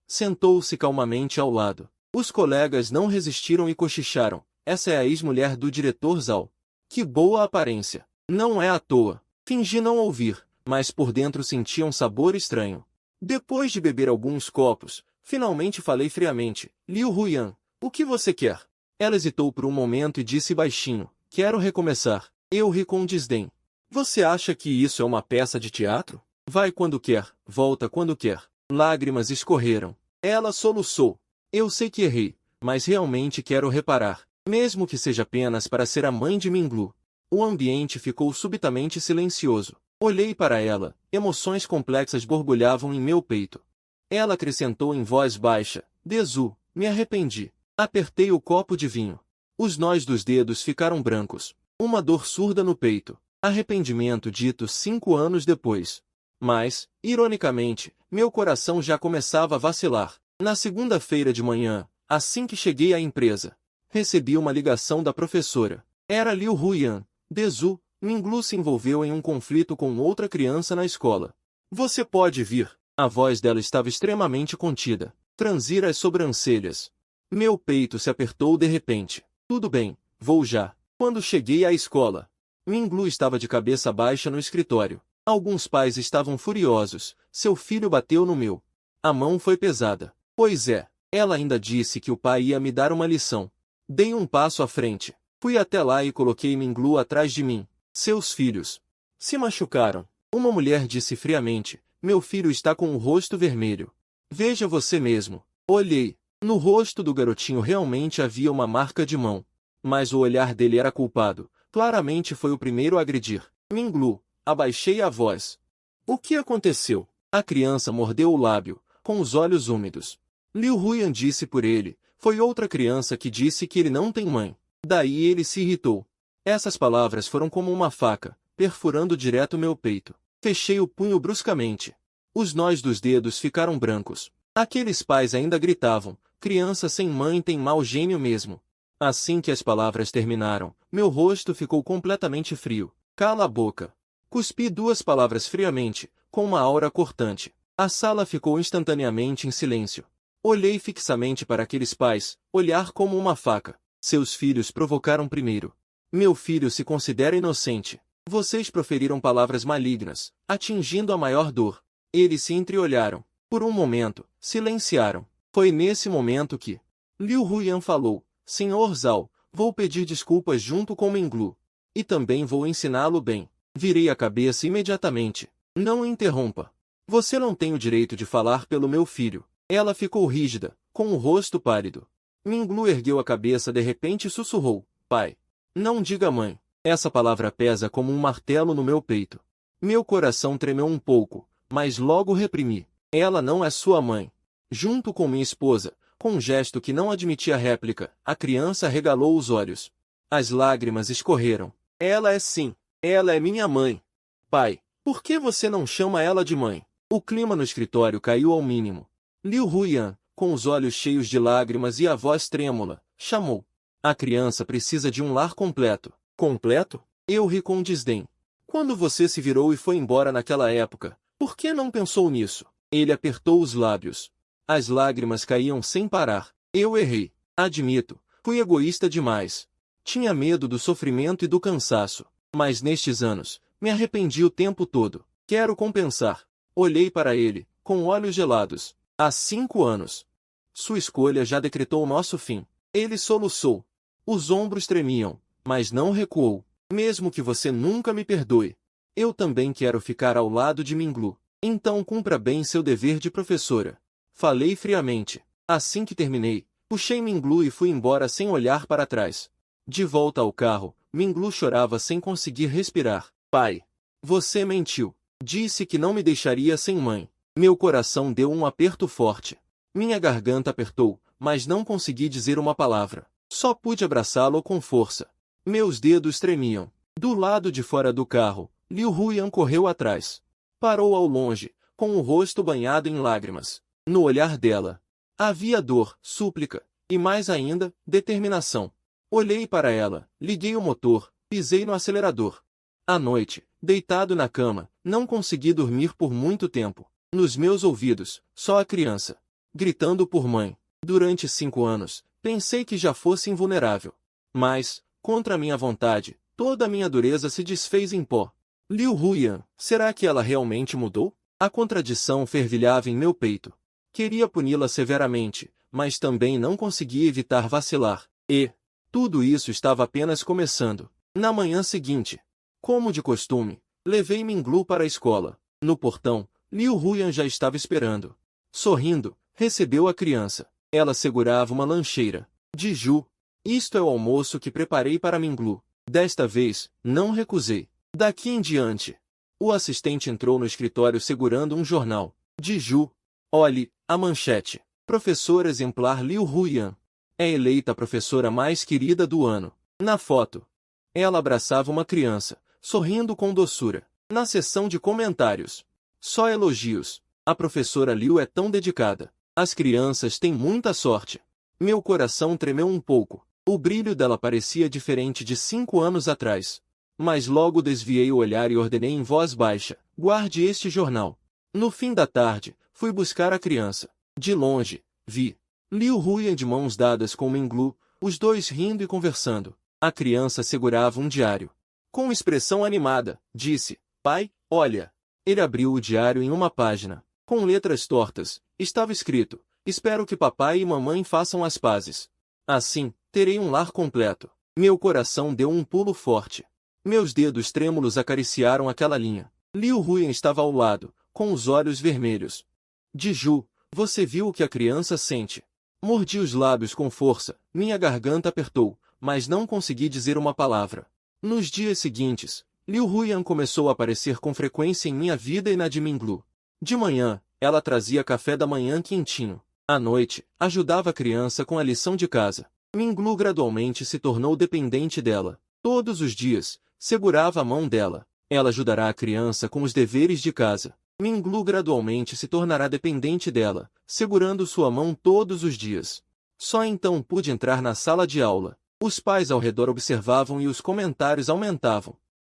A: Sentou-se calmamente ao lado. Os colegas não resistiram e cochicharam. Essa é a ex-mulher do diretor Zhao. Que boa aparência. Não é à toa. Fingi não ouvir, mas por dentro sentia um sabor estranho. Depois de beber alguns copos, finalmente falei friamente. Liu Huyan, o que você quer? Ela hesitou por um momento e disse baixinho. Quero recomeçar. Eu ri com desdém. Você acha que isso é uma peça de teatro? Vai quando quer, volta quando quer. Lágrimas escorreram. Ela soluçou. Eu sei que errei, mas realmente quero reparar, mesmo que seja apenas para ser a mãe de Minglu. O ambiente ficou subitamente silencioso. Olhei para ela, emoções complexas borbulhavam em meu peito. Ela acrescentou em voz baixa, Dezu, me arrependi. Apertei o copo de vinho. Os nós dos dedos ficaram brancos. Uma dor surda no peito. Arrependimento dito 5 anos depois. Mas, ironicamente, meu coração já começava a vacilar. Na segunda-feira de manhã, assim que cheguei à empresa, recebi uma ligação da professora. Era Liu Huyan. Dezu, Minglu se envolveu em um conflito com outra criança na escola. Você pode vir. A voz dela estava extremamente contida. Franzir as sobrancelhas. Meu peito se apertou de repente. Tudo bem, vou já. Quando cheguei à escola, Minglu estava de cabeça baixa no escritório. Alguns pais estavam furiosos. Seu filho bateu no meu. A mão foi pesada. Pois é, ela ainda disse que o pai ia me dar uma lição. Dei um passo à frente. Fui até lá e coloquei Minglu atrás de mim. Seus filhos se machucaram. Uma mulher disse friamente: meu filho está com o rosto vermelho. Veja você mesmo. Olhei. No rosto do garotinho realmente havia uma marca de mão. Mas o olhar dele era culpado. Claramente foi o primeiro a agredir. Minglu. Abaixei a voz. O que aconteceu? A criança mordeu o lábio, com os olhos úmidos. Liu Huyan disse por ele. Foi outra criança que disse que ele não tem mãe. Daí ele se irritou. Essas palavras foram como uma faca, perfurando direto meu peito. Fechei o punho bruscamente. Os nós dos dedos ficaram brancos. Aqueles pais ainda gritavam: criança sem mãe tem mau gênio mesmo. Assim que as palavras terminaram, meu rosto ficou completamente frio. Cala a boca. Cuspi duas palavras friamente, com uma aura cortante. A sala ficou instantaneamente em silêncio. Olhei fixamente para aqueles pais, olhar como uma faca. Seus filhos provocaram primeiro. Meu filho se considera inocente. Vocês proferiram palavras malignas, atingindo a maior dor. Eles se entreolharam. Por um momento, silenciaram. Foi nesse momento que Liu Huyan falou: Senhor Zhao, vou pedir desculpas junto com Minglu. E também vou ensiná-lo bem. Virei a cabeça imediatamente. Não interrompa. Você não tem o direito de falar pelo meu filho. Ela ficou rígida, com o rosto pálido. Minglu ergueu a cabeça de repente e sussurrou: pai. Não diga mãe. Essa palavra pesa como um martelo no meu peito. Meu coração tremeu um pouco, mas logo reprimi. Ela não é sua mãe. Junto com minha esposa, com um gesto que não admitia réplica, a criança regalou os olhos. As lágrimas escorreram. Ela é sim. Ela é minha mãe. Pai, por que você não chama ela de mãe? O clima no escritório caiu ao mínimo. Liu Huyan, com os olhos cheios de lágrimas e a voz trêmula, chamou. A criança precisa de um lar completo. Completo? Eu ri com desdém. Quando você se virou e foi embora naquela época, por que não pensou nisso? Ele apertou os lábios. As lágrimas caíam sem parar. Eu errei. Admito, fui egoísta demais. Tinha medo do sofrimento e do cansaço. Mas nestes anos, me arrependi o tempo todo. Quero compensar. Olhei para ele, com olhos gelados. Há 5 anos. Sua escolha já decretou o nosso fim. Ele soluçou. Os ombros tremiam, mas não recuou. Mesmo que você nunca me perdoe. Eu também quero ficar ao lado de Minglu. Então cumpra bem seu dever de professora. Falei friamente. Assim que terminei, puxei Minglu e fui embora sem olhar para trás. De volta ao carro, Minglu chorava sem conseguir respirar. Pai, você mentiu. Disse que não me deixaria sem mãe. Meu coração deu um aperto forte. Minha garganta apertou, mas não consegui dizer uma palavra. Só pude abraçá-lo com força. Meus dedos tremiam. Do lado de fora do carro, Liu Huyan correu atrás. Parou ao longe, com o rosto banhado em lágrimas. No olhar dela havia dor, súplica, e mais ainda, determinação. Olhei para ela, liguei o motor, pisei no acelerador. À noite, deitado na cama, não consegui dormir por muito tempo. Nos meus ouvidos, só a criança, gritando por mãe. Durante 5 anos, pensei que já fosse invulnerável. Mas, contra minha vontade, toda a minha dureza se desfez em pó. Liu Huyan, será que ela realmente mudou? A contradição fervilhava em meu peito. Queria puni-la severamente, mas também não conseguia evitar vacilar. E tudo isso estava apenas começando. Na manhã seguinte, como de costume, levei Minglu para a escola. No portão, Liu Huyan já estava esperando. Sorrindo, recebeu a criança. Ela segurava uma lancheira. Diju, isto é o almoço que preparei para Minglu. Desta vez, não recusei. Daqui em diante. O assistente entrou no escritório segurando um jornal. Diju, olhe, a manchete. Professora exemplar Liu Huyan. É eleita a professora mais querida do ano. Na foto, ela abraçava uma criança, sorrindo com doçura. Na seção de comentários, só elogios. A professora Liu é tão dedicada. As crianças têm muita sorte. Meu coração tremeu um pouco. O brilho dela parecia diferente de 5 anos atrás. Mas logo desviei o olhar e ordenei em voz baixa: guarde este jornal. No fim da tarde, fui buscar a criança. De longe, vi Liu Huyan de mãos dadas com Minglu, os dois rindo e conversando. A criança segurava um diário. Com expressão animada, disse: pai, olha. Ele abriu o diário em uma página. Com letras tortas, estava escrito: espero que papai e mamãe façam as pazes. Assim, terei um lar completo. Meu coração deu um pulo forte. Meus dedos trêmulos acariciaram aquela linha. Liu Huyan estava ao lado, com os olhos vermelhos. Diju, você viu o que a criança sente? Mordi os lábios com força, minha garganta apertou, mas não consegui dizer uma palavra. Nos dias seguintes, Liu Huyan começou a aparecer com frequência em minha vida e na de Minglu. De manhã, ela trazia café da manhã quentinho. À noite, ajudava a criança com a lição de casa. Minglu gradualmente se tornou dependente dela. Todos os dias, segurava a mão dela. Ela ajudará a criança com os deveres de casa. Minglu gradualmente se tornará dependente dela, segurando sua mão todos os dias. Só então pude entrar na sala de aula. Os pais ao redor observavam e os comentários aumentavam.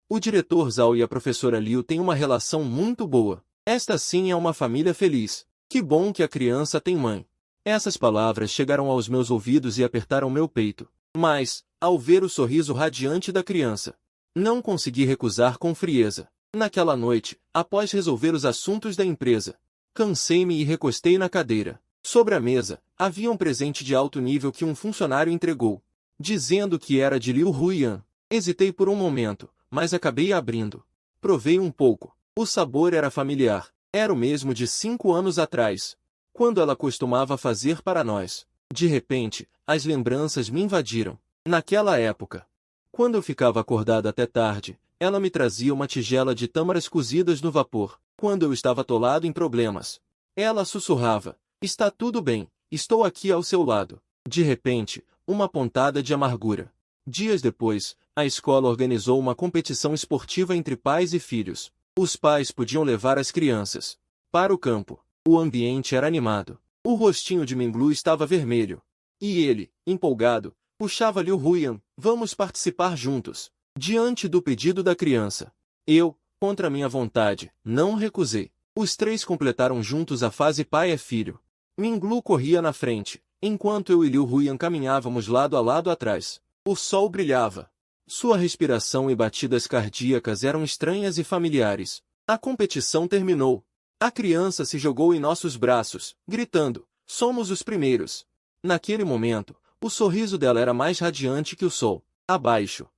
A: O diretor Zhao e a professora Liu têm uma relação muito boa. Esta sim é uma família feliz. Que bom que a criança tem mãe. Essas palavras chegaram aos meus ouvidos e apertaram meu peito. Mas, ao ver o sorriso radiante da criança, não consegui recusar com frieza. Naquela noite, após resolver os assuntos da empresa, cansei-me e recostei na cadeira. Sobre a mesa, havia um presente de alto nível que um funcionário entregou, dizendo que era de Liu Huyan. Hesitei por um momento, mas acabei abrindo. Provei um pouco. O sabor era familiar. Era o mesmo de 5 anos atrás, quando ela costumava fazer para nós. De repente, as lembranças me invadiram. Naquela época, quando eu ficava acordado até tarde, ela me trazia uma tigela de tâmaras cozidas no vapor. Quando eu estava atolado em problemas, ela sussurrava: está tudo bem, estou aqui ao seu lado. De repente, uma pontada de amargura. Dias depois, a escola organizou uma competição esportiva entre pais e filhos. Os pais podiam levar as crianças para o campo. O ambiente era animado. O rostinho de Minglu estava vermelho. E ele, empolgado, puxava Liu Huyan: vamos participar juntos. Diante do pedido da criança, eu, contra minha vontade, não recusei. Os três completaram juntos a fase pai e filho. Minglu corria na frente, enquanto eu e Liu Huyan caminhávamos lado a lado atrás. O sol brilhava. Sua respiração e batidas cardíacas eram estranhas e familiares. A competição terminou. A criança se jogou em nossos braços, gritando: somos os primeiros. Naquele momento, o sorriso dela era mais radiante que o sol. Abaixo.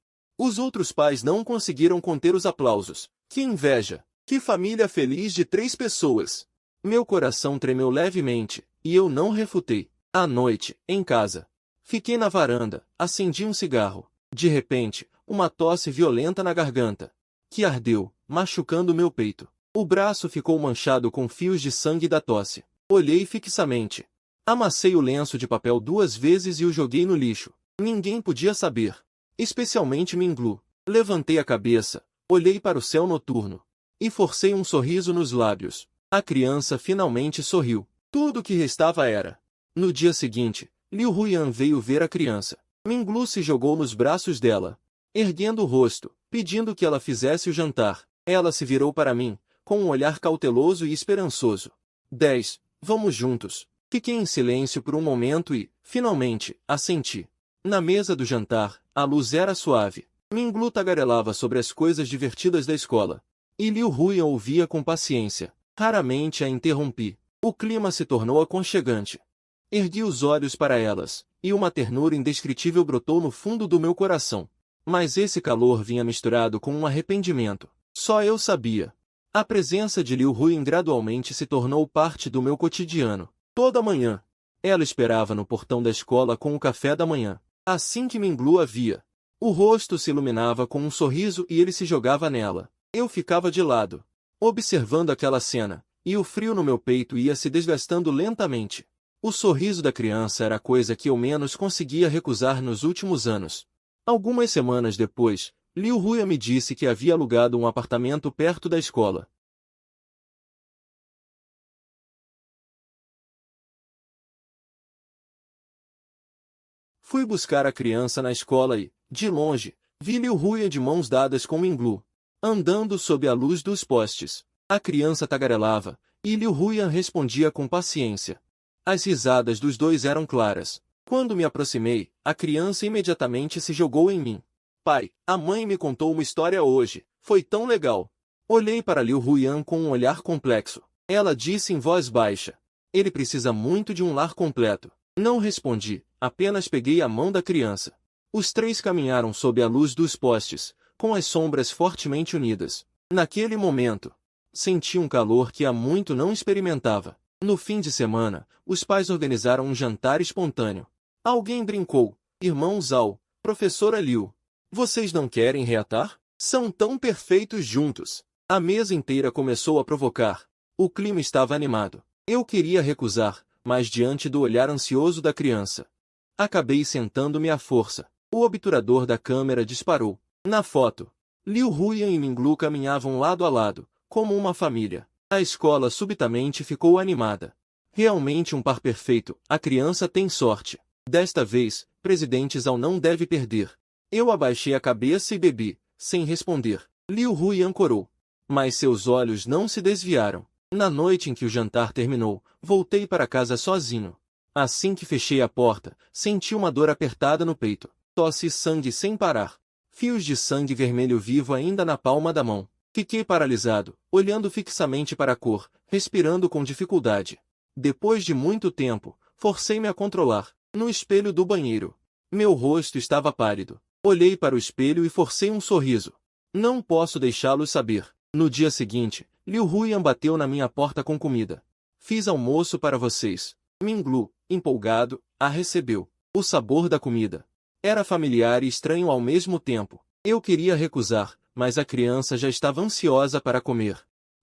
A: Os outros pais não conseguiram conter os aplausos. Que inveja! Que família feliz de 3 pessoas! Meu coração tremeu levemente, e eu não refutei. À noite, em casa, fiquei na varanda, acendi um cigarro. De repente, uma tosse violenta na garganta, que ardeu, machucando meu peito. O braço ficou manchado com fios de sangue da tosse. Olhei fixamente. Amassei o lenço de papel 2 vezes e o joguei no lixo. Ninguém podia saber, especialmente Minglu. Levantei a cabeça, olhei para o céu noturno e forcei um sorriso nos lábios. A criança finalmente sorriu. Tudo o que restava era. No dia seguinte, Liu Huyan veio ver a criança. Minglu se jogou nos braços dela, erguendo o rosto, pedindo que ela fizesse o jantar. Ela se virou para mim, com um olhar cauteloso e esperançoso. 10. Vamos juntos. Fiquei em silêncio por um momento e, finalmente, assenti. Na mesa do jantar, a luz era suave. Minglu tagarelava sobre as coisas divertidas da escola. E Liu Huyan ouvia com paciência. Raramente a interrompi. O clima se tornou aconchegante. Ergui os olhos para elas, e uma ternura indescritível brotou no fundo do meu coração. Mas esse calor vinha misturado com um arrependimento. Só eu sabia. A presença de Liu Huyan gradualmente se tornou parte do meu cotidiano. Toda manhã, ela esperava no portão da escola com o café da manhã. Assim que Minglu a via, o rosto se iluminava com um sorriso e ele se jogava nela. Eu ficava de lado, observando aquela cena, e o frio no meu peito ia se desgastando lentamente. O sorriso da criança era a coisa que eu menos conseguia recusar nos últimos anos. Algumas semanas depois, Liu Huyan me disse que havia alugado um apartamento perto da escola. Fui buscar a criança na escola e, de longe, vi Liu Huyan de mãos dadas com Minglu, andando sob a luz dos postes. A criança tagarelava, e Liu Huyan respondia com paciência. As risadas dos dois eram claras. Quando me aproximei, a criança imediatamente se jogou em mim. Pai, a mãe me contou uma história hoje. Foi tão legal. Olhei para Liu Huiyan com um olhar complexo. Ela disse em voz baixa. Ele precisa muito de um lar completo. Não respondi, apenas peguei a mão da criança. Os três caminharam sob a luz dos postes, com as sombras fortemente unidas. Naquele momento, senti um calor que há muito não experimentava. No fim de semana, os pais organizaram um jantar espontâneo. Alguém brincou. Irmão Zhao, professora Liu. Vocês não querem reatar? São tão perfeitos juntos. A mesa inteira começou a provocar. O clima estava animado. Eu queria recusar, mas diante do olhar ansioso da criança, acabei sentando-me à força. O obturador da câmera disparou. Na foto, Liu Huiyan e Minglu caminhavam lado a lado, como uma família. A escola subitamente ficou animada. Realmente um par perfeito, a criança tem sorte. Desta vez, presidente Zhao não deve perder. Eu abaixei a cabeça e bebi, sem responder. Liu Huiyan corou. Mas seus olhos não se desviaram. Na noite em que o jantar terminou, voltei para casa sozinho. Assim que fechei a porta, senti uma dor apertada no peito. Tosse e sangue sem parar. Fios de sangue vermelho vivo ainda na palma da mão. Fiquei paralisado, olhando fixamente para a cor, respirando com dificuldade. Depois de muito tempo, forcei-me a controlar. No espelho do banheiro, meu rosto estava pálido. Olhei para o espelho e forcei um sorriso. Não posso deixá-los saber. No dia seguinte, Liu Huiyan bateu na minha porta com comida. Fiz almoço para vocês. Minglu, empolgado, a recebeu. O sabor da comida era familiar e estranho ao mesmo tempo. Eu queria recusar, mas a criança já estava ansiosa para comer.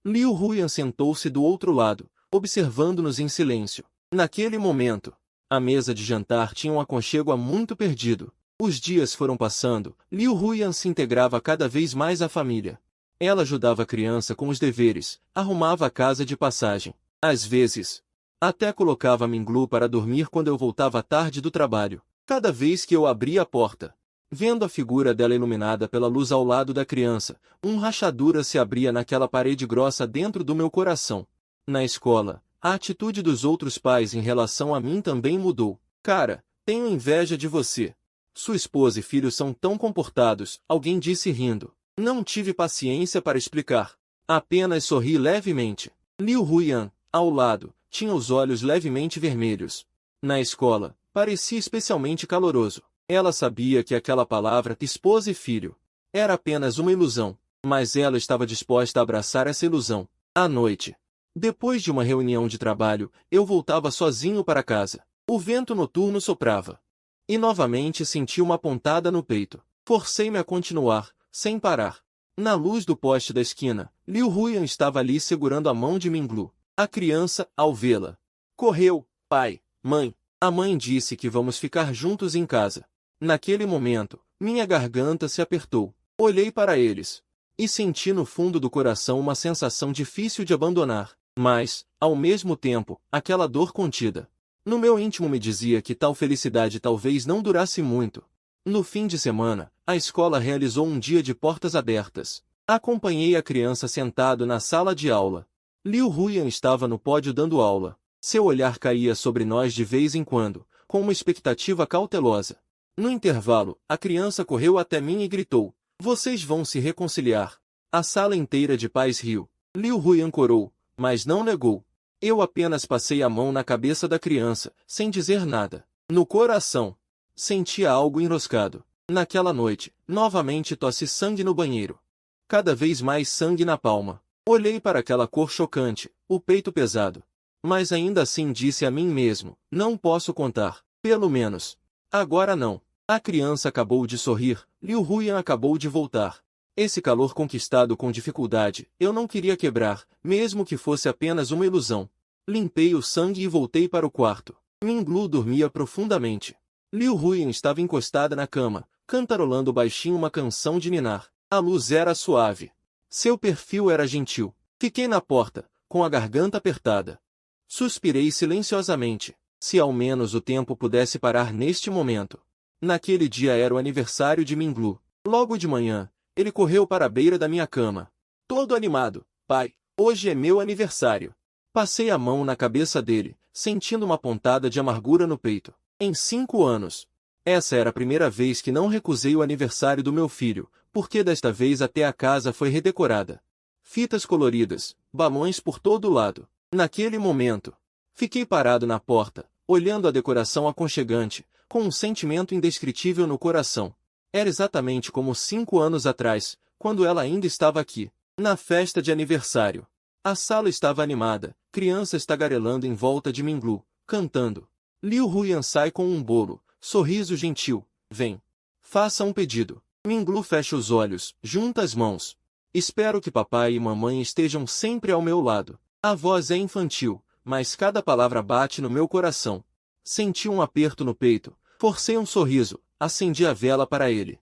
A: Liu Huiyan sentou-se do outro lado, observando-nos em silêncio. Naquele momento, a mesa de jantar tinha um aconchego há muito perdido. Os dias foram passando, Liu Huiyan se integrava cada vez mais à família. Ela ajudava a criança com os deveres, arrumava a casa de passagem. Às vezes, até colocava Minglu para dormir quando eu voltava tarde do trabalho. Cada vez que eu abria a porta, vendo a figura dela iluminada pela luz ao lado da criança, rachadura se abria naquela parede grossa dentro do meu coração. Na escola, a atitude dos outros pais em relação a mim também mudou. Cara, tenho inveja de você. Sua esposa e filhos são tão comportados, alguém disse rindo. Não tive paciência para explicar. Apenas sorri levemente. Liu Huiyan, ao lado, tinha os olhos levemente vermelhos. Na escola, parecia especialmente caloroso. Ela sabia que aquela palavra esposa e filho era apenas uma ilusão, mas ela estava disposta a abraçar essa ilusão. À noite, depois de uma reunião de trabalho, eu voltava sozinho para casa. O vento noturno soprava. E novamente senti uma pontada no peito. Forcei-me a continuar, sem parar. Na luz do poste da esquina, Liu Huiyan estava ali segurando a mão de Minglu. A criança, ao vê-la, correu. Pai, mãe. A mãe disse que vamos ficar juntos em casa. Naquele momento, minha garganta se apertou. Olhei para eles e senti no fundo do coração uma sensação difícil de abandonar, mas, ao mesmo tempo, aquela dor contida. No meu íntimo me dizia que tal felicidade talvez não durasse muito. No fim de semana, a escola realizou um dia de portas abertas. Acompanhei a criança sentado na sala de aula. Liu Huiyan estava no pódio dando aula. Seu olhar caía sobre nós de vez em quando, com uma expectativa cautelosa. No intervalo, a criança correu até mim e gritou: "Vocês vão se reconciliar." A sala inteira de pais riu. Liu Huiyan corou, mas não negou. Eu apenas passei a mão na cabeça da criança, sem dizer nada. No coração, sentia algo enroscado. Naquela noite, novamente tosse sangue no banheiro. Cada vez mais sangue na palma. Olhei para aquela cor chocante, o peito pesado. Mas ainda assim disse a mim mesmo: não posso contar. Pelo menos, agora não. A criança acabou de sorrir, Liu Huiyan acabou de voltar. Esse calor conquistado com dificuldade, eu não queria quebrar, mesmo que fosse apenas uma ilusão. Limpei o sangue e voltei para o quarto. Minglu dormia profundamente. Liu Huiyan estava encostada na cama, cantarolando baixinho uma canção de ninar. A luz era suave. Seu perfil era gentil. Fiquei na porta, com a garganta apertada. Suspirei silenciosamente. Se ao menos o tempo pudesse parar neste momento. Naquele dia era o aniversário de Minglu. Logo de manhã, ele correu para a beira da minha cama. Todo animado: "Pai, hoje é meu aniversário." Passei a mão na cabeça dele, sentindo uma pontada de amargura no peito. Em 5 anos, Essa era a primeira vez que não recusei o aniversário do meu filho, porque desta vez até a casa foi redecorada. Fitas coloridas, balões por todo lado. Naquele momento, fiquei parado na porta, olhando a decoração aconchegante, com um sentimento indescritível no coração. Era exatamente como 5 anos atrás, quando ela ainda estava aqui, na festa de aniversário. A sala estava animada, crianças tagarelando em volta de Minglu, cantando. Liu Huyan sai com um bolo, sorriso gentil. Vem. Faça um pedido. Minglu fecha os olhos, junta as mãos. Espero que papai e mamãe estejam sempre ao meu lado. A voz é infantil, mas cada palavra bate no meu coração. Senti um aperto no peito, forcei um sorriso, acendi a vela para ele.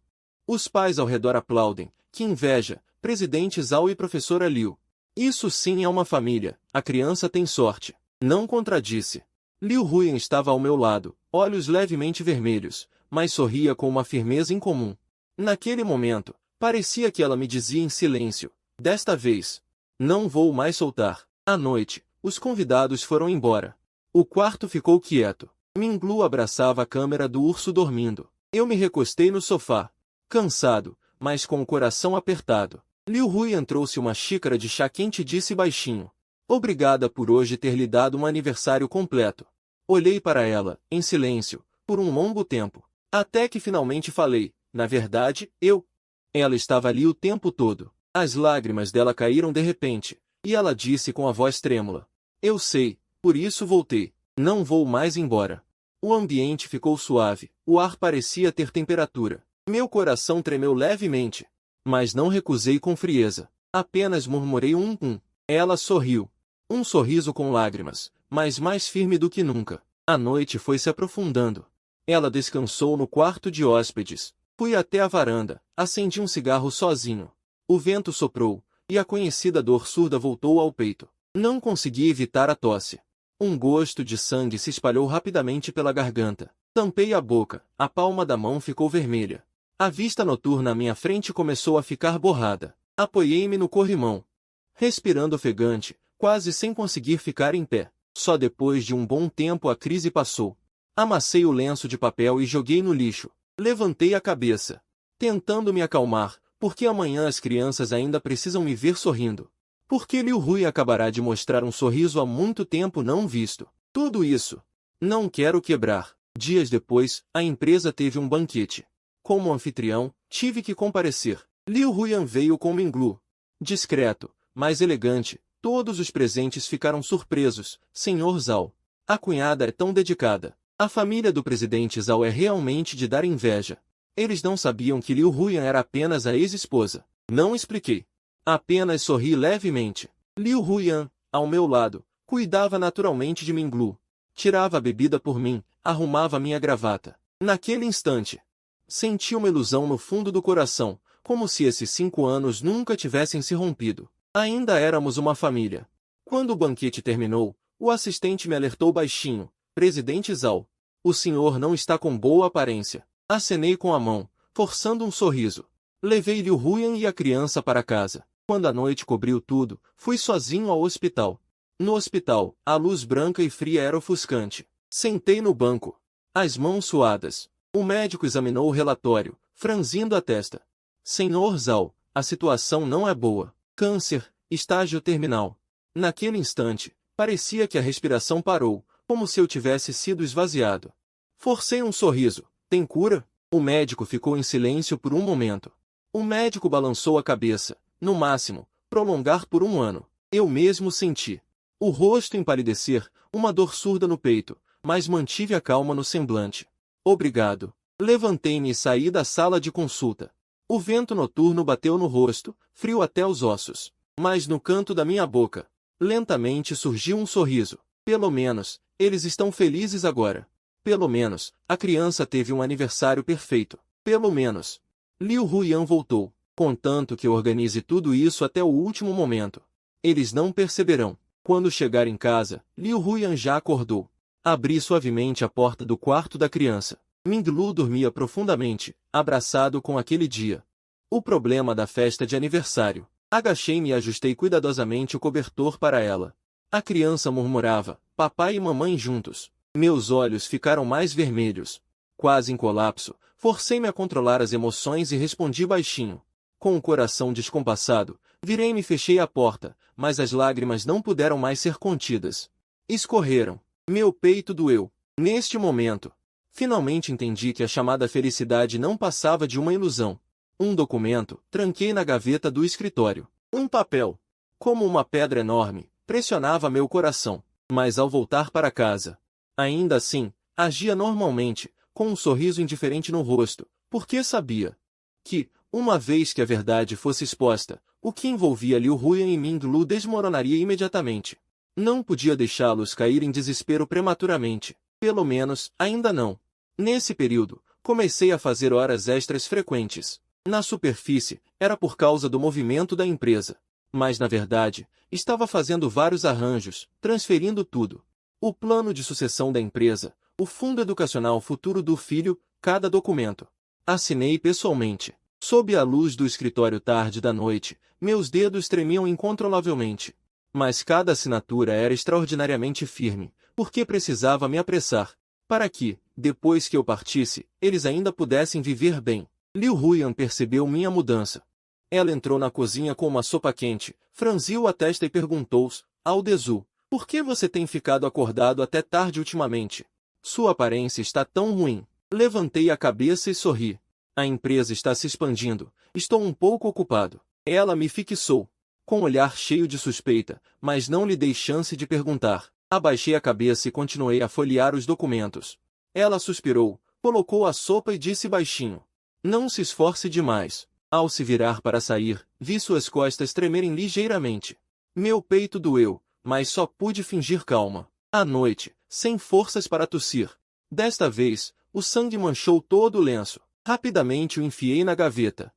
A: Os pais ao redor aplaudem. Que inveja, presidente Zhao e professora Liu. Isso sim é uma família, a criança tem sorte. Não contradisse. Liu Huyan estava ao meu lado, olhos levemente vermelhos, mas sorria com uma firmeza incomum. Naquele momento, parecia que ela me dizia em silêncio, desta vez, não vou mais soltar. À noite, os convidados foram embora. O quarto ficou quieto. Minglu abraçava a câmera do urso dormindo. Eu me recostei no sofá, cansado, mas com o coração apertado. Liu Huyan trouxe uma xícara de chá quente e disse baixinho. Obrigada por hoje ter lhe dado um aniversário completo. Olhei para ela, em silêncio, por um longo tempo. Até que finalmente falei, na verdade, eu... Ela estava ali o tempo todo. As lágrimas dela caíram de repente, e ela disse com a voz trêmula. Eu sei, por isso voltei. Não vou mais embora. O ambiente ficou suave, o ar parecia ter temperatura. Meu coração tremeu levemente. Mas não recusei com frieza. Apenas murmurei um. Ela sorriu. Um sorriso com lágrimas, mas mais firme do que nunca. A noite foi se aprofundando. Ela descansou no quarto de hóspedes. Fui até a varanda, acendi um cigarro sozinho. O vento soprou, e a conhecida dor surda voltou ao peito. Não consegui evitar a tosse. Um gosto de sangue se espalhou rapidamente pela garganta. Tampei a boca, a palma da mão ficou vermelha. A vista noturna à minha frente começou a ficar borrada. Apoiei-me no corrimão. Respirando ofegante, quase sem conseguir ficar em pé. Só depois de um bom tempo a crise passou. Amassei o lenço de papel e joguei no lixo. Levantei a cabeça, tentando me acalmar, porque amanhã as crianças ainda precisam me ver sorrindo. Porque Liu Hui acabará de mostrar um sorriso há muito tempo não visto. Tudo isso. Não quero quebrar. Dias depois, a empresa teve um banquete. Como anfitrião, tive que comparecer. Liu Huyan veio com Minglu. Discreto, mas elegante, todos os presentes ficaram surpresos. Senhor Zhao. A cunhada é tão dedicada. A família do presidente Zhao é realmente de dar inveja. Eles não sabiam que Liu Huyan era apenas a ex-esposa. Não expliquei. Apenas sorri levemente. Liu Huyan, ao meu lado, cuidava naturalmente de Minglu. Tirava a bebida por mim, arrumava minha gravata. Naquele instante, senti uma ilusão no fundo do coração, como se esses 5 anos nunca tivessem se rompido. Ainda éramos uma família. Quando o banquete terminou, o assistente me alertou baixinho. Presidente Zhao, o senhor não está com boa aparência. Acenei com a mão, forçando um sorriso. Levei Liu Huyan e a criança para casa. Quando a noite cobriu tudo, fui sozinho ao hospital. No hospital, a luz branca e fria era ofuscante. Sentei no banco, as mãos suadas. O médico examinou o relatório, franzindo a testa. Senhor Zhao, a situação não é boa. Câncer, estágio terminal. Naquele instante, parecia que a respiração parou, como se eu tivesse sido esvaziado. Forcei um sorriso. Tem cura? O médico ficou em silêncio por um momento. O médico balançou a cabeça. No máximo, prolongar por 1 ano. Eu mesmo senti o rosto empalidecer, uma dor surda no peito, mas mantive a calma no semblante. Obrigado. Levantei-me e saí da sala de consulta. O vento noturno bateu no rosto, frio até os ossos. Mas no canto da minha boca, lentamente surgiu um sorriso. Pelo menos, eles estão felizes agora. Pelo menos, a criança teve um aniversário perfeito. Pelo menos. Liu Huyan voltou. Contanto que eu organize tudo isso até o último momento. Eles não perceberão. Quando chegar em casa, Liu Huyan já acordou. Abri suavemente a porta do quarto da criança. Minglu dormia profundamente, abraçado com aquele dia. O problema da festa de aniversário. Agachei-me e ajustei cuidadosamente o cobertor para ela. A criança murmurava, papai e mamãe juntos. Meus olhos ficaram mais vermelhos. Quase em colapso, forcei-me a controlar as emoções e respondi baixinho. Com o coração descompassado, virei-me e fechei a porta, mas as lágrimas não puderam mais ser contidas. Escorreram. Meu peito doeu. Neste momento, finalmente entendi que a chamada felicidade não passava de uma ilusão. Um documento, tranquei na gaveta do escritório. Um papel, como uma pedra enorme, pressionava meu coração. Mas ao voltar para casa, ainda assim, agia normalmente, com um sorriso indiferente no rosto, porque sabia que, uma vez que a verdade fosse exposta, o que envolvia Liu Huyan e Ming Lu desmoronaria imediatamente. Não podia deixá-los cair em desespero prematuramente, pelo menos, ainda não. Nesse período, comecei a fazer horas extras frequentes. Na superfície, era por causa do movimento da empresa. Mas na verdade, estava fazendo vários arranjos, transferindo tudo. O plano de sucessão da empresa, o fundo educacional futuro do filho, cada documento. Assinei pessoalmente. Sob a luz do escritório tarde da noite, meus dedos tremiam incontrolavelmente. Mas cada assinatura era extraordinariamente firme, porque precisava me apressar, para que, depois que eu partisse, eles ainda pudessem viver bem. Liu Huyan percebeu minha mudança. Ela entrou na cozinha com uma sopa quente, franziu a testa e perguntou: Aldezu, por que você tem ficado acordado até tarde ultimamente? Sua aparência está tão ruim. Levantei a cabeça e sorri. A empresa está se expandindo. Estou um pouco ocupado. Ela me fixou, com um olhar cheio de suspeita, mas não lhe dei chance de perguntar. Abaixei a cabeça e continuei a folhear os documentos. Ela suspirou, colocou a sopa e disse baixinho: Não se esforce demais. Ao se virar para sair, vi suas costas tremerem ligeiramente. Meu peito doeu, mas só pude fingir calma. À noite, sem forças para tossir. Desta vez, o sangue manchou todo o lenço. Rapidamente o enfiei na gaveta,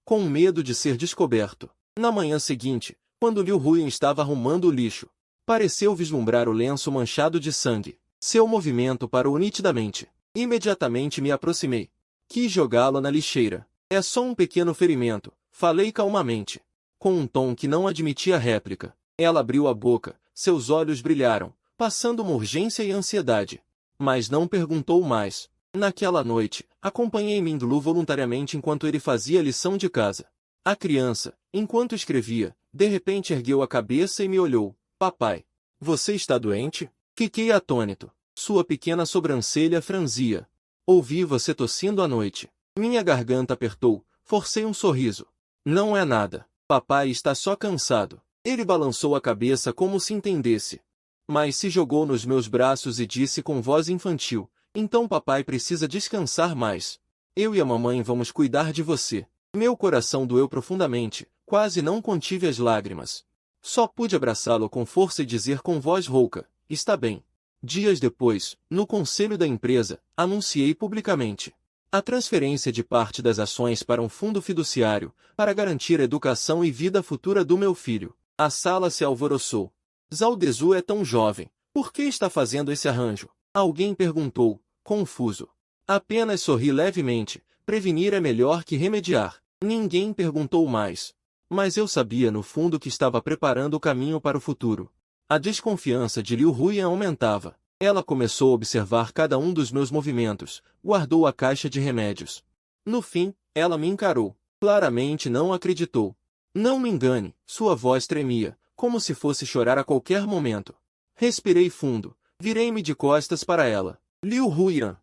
A: com medo de ser descoberto. Na manhã seguinte, quando Liu Huyan estava arrumando o lixo, pareceu vislumbrar o lenço manchado de sangue. Seu movimento parou nitidamente. Imediatamente me aproximei. Quis jogá-lo na lixeira. É só um pequeno ferimento, falei calmamente, com um tom que não admitia réplica. Ela abriu a boca, seus olhos brilharam, passando uma urgência e ansiedade. Mas não perguntou mais. Naquela noite, acompanhei Ming Lu voluntariamente enquanto ele fazia a lição de casa. A criança, enquanto escrevia, de repente ergueu a cabeça e me olhou. Papai, você está doente? Fiquei atônito. Sua pequena sobrancelha franzia. Ouvi você tossindo à noite. Minha garganta apertou, forcei um sorriso. Não é nada. Papai está só cansado. Ele balançou a cabeça como se entendesse. Mas se jogou nos meus braços e disse com voz infantil: Então papai precisa descansar mais. Eu e a mamãe vamos cuidar de você. Meu coração doeu profundamente, quase não contive as lágrimas. Só pude abraçá-lo com força e dizer com voz rouca: Está bem. Dias depois, no conselho da empresa, anunciei publicamente a transferência de parte das ações para um fundo fiduciário, para garantir a educação e vida futura do meu filho. A sala se alvoroçou. Zaldezu é tão jovem. Por que está fazendo esse arranjo? Alguém perguntou, confuso. Apenas sorri levemente. Prevenir é melhor que remediar. Ninguém perguntou mais. Mas eu sabia no fundo que estava preparando o caminho para o futuro. A desconfiança de Liu Huyan aumentava. Ela começou a observar cada um dos meus movimentos, guardou a caixa de remédios. No fim, ela me encarou. Claramente não acreditou. Não me engane, sua voz tremia, como se fosse chorar a qualquer momento. Respirei fundo, virei-me de costas para ela. Liu Huyan.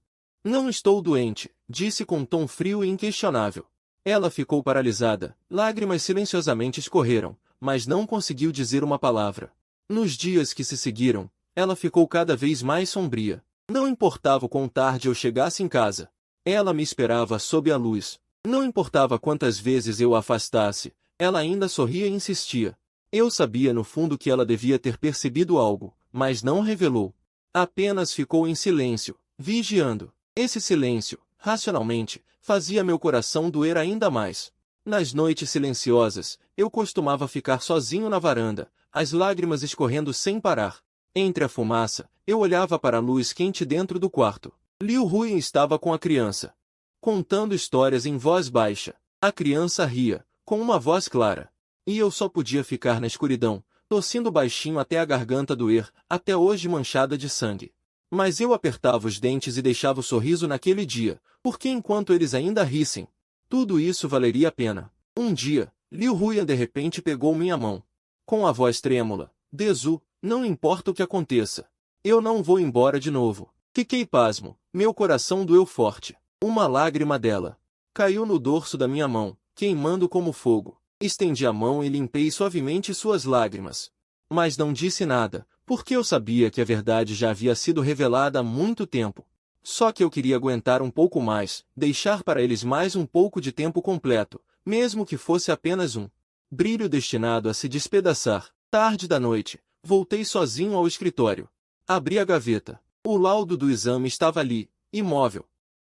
A: Não estou doente, disse com tom frio e inquestionável. Ela ficou paralisada, lágrimas silenciosamente escorreram, mas não conseguiu dizer uma palavra. Nos dias que se seguiram, ela ficou cada vez mais sombria. Não importava o quão tarde eu chegasse em casa. Ela me esperava sob a luz. Não importava quantas vezes eu a afastasse, ela ainda sorria e insistia. Eu sabia no fundo que ela devia ter percebido algo, mas não revelou. Apenas ficou em silêncio, vigiando. Esse silêncio, racionalmente, fazia meu coração doer ainda mais. Nas noites silenciosas, eu costumava ficar sozinho na varanda, as lágrimas escorrendo sem parar. Entre a fumaça, eu olhava para a luz quente dentro do quarto. Liu Huyan estava com a criança, contando histórias em voz baixa. A criança ria, com uma voz clara. E eu só podia ficar na escuridão, tossindo baixinho até a garganta doer, até hoje manchada de sangue. Mas eu apertava os dentes e deixava o sorriso naquele dia, porque enquanto eles ainda rissem, tudo isso valeria a pena. Um dia, Liu Huyan de repente pegou minha mão. Com a voz trêmula, Dezu, não importa o que aconteça. Eu não vou embora de novo. Fiquei pasmo, meu coração doeu forte. Uma lágrima dela caiu no dorso da minha mão, queimando como fogo. Estendi a mão e limpei suavemente suas lágrimas. Mas não disse nada, porque eu sabia que a verdade já havia sido revelada há muito tempo. Só que eu queria aguentar um pouco mais, deixar para eles mais um pouco de tempo completo, mesmo que fosse apenas um brilho destinado a se despedaçar. Tarde da noite, voltei sozinho ao escritório. Abri a gaveta. O laudo do exame estava ali, imóvel.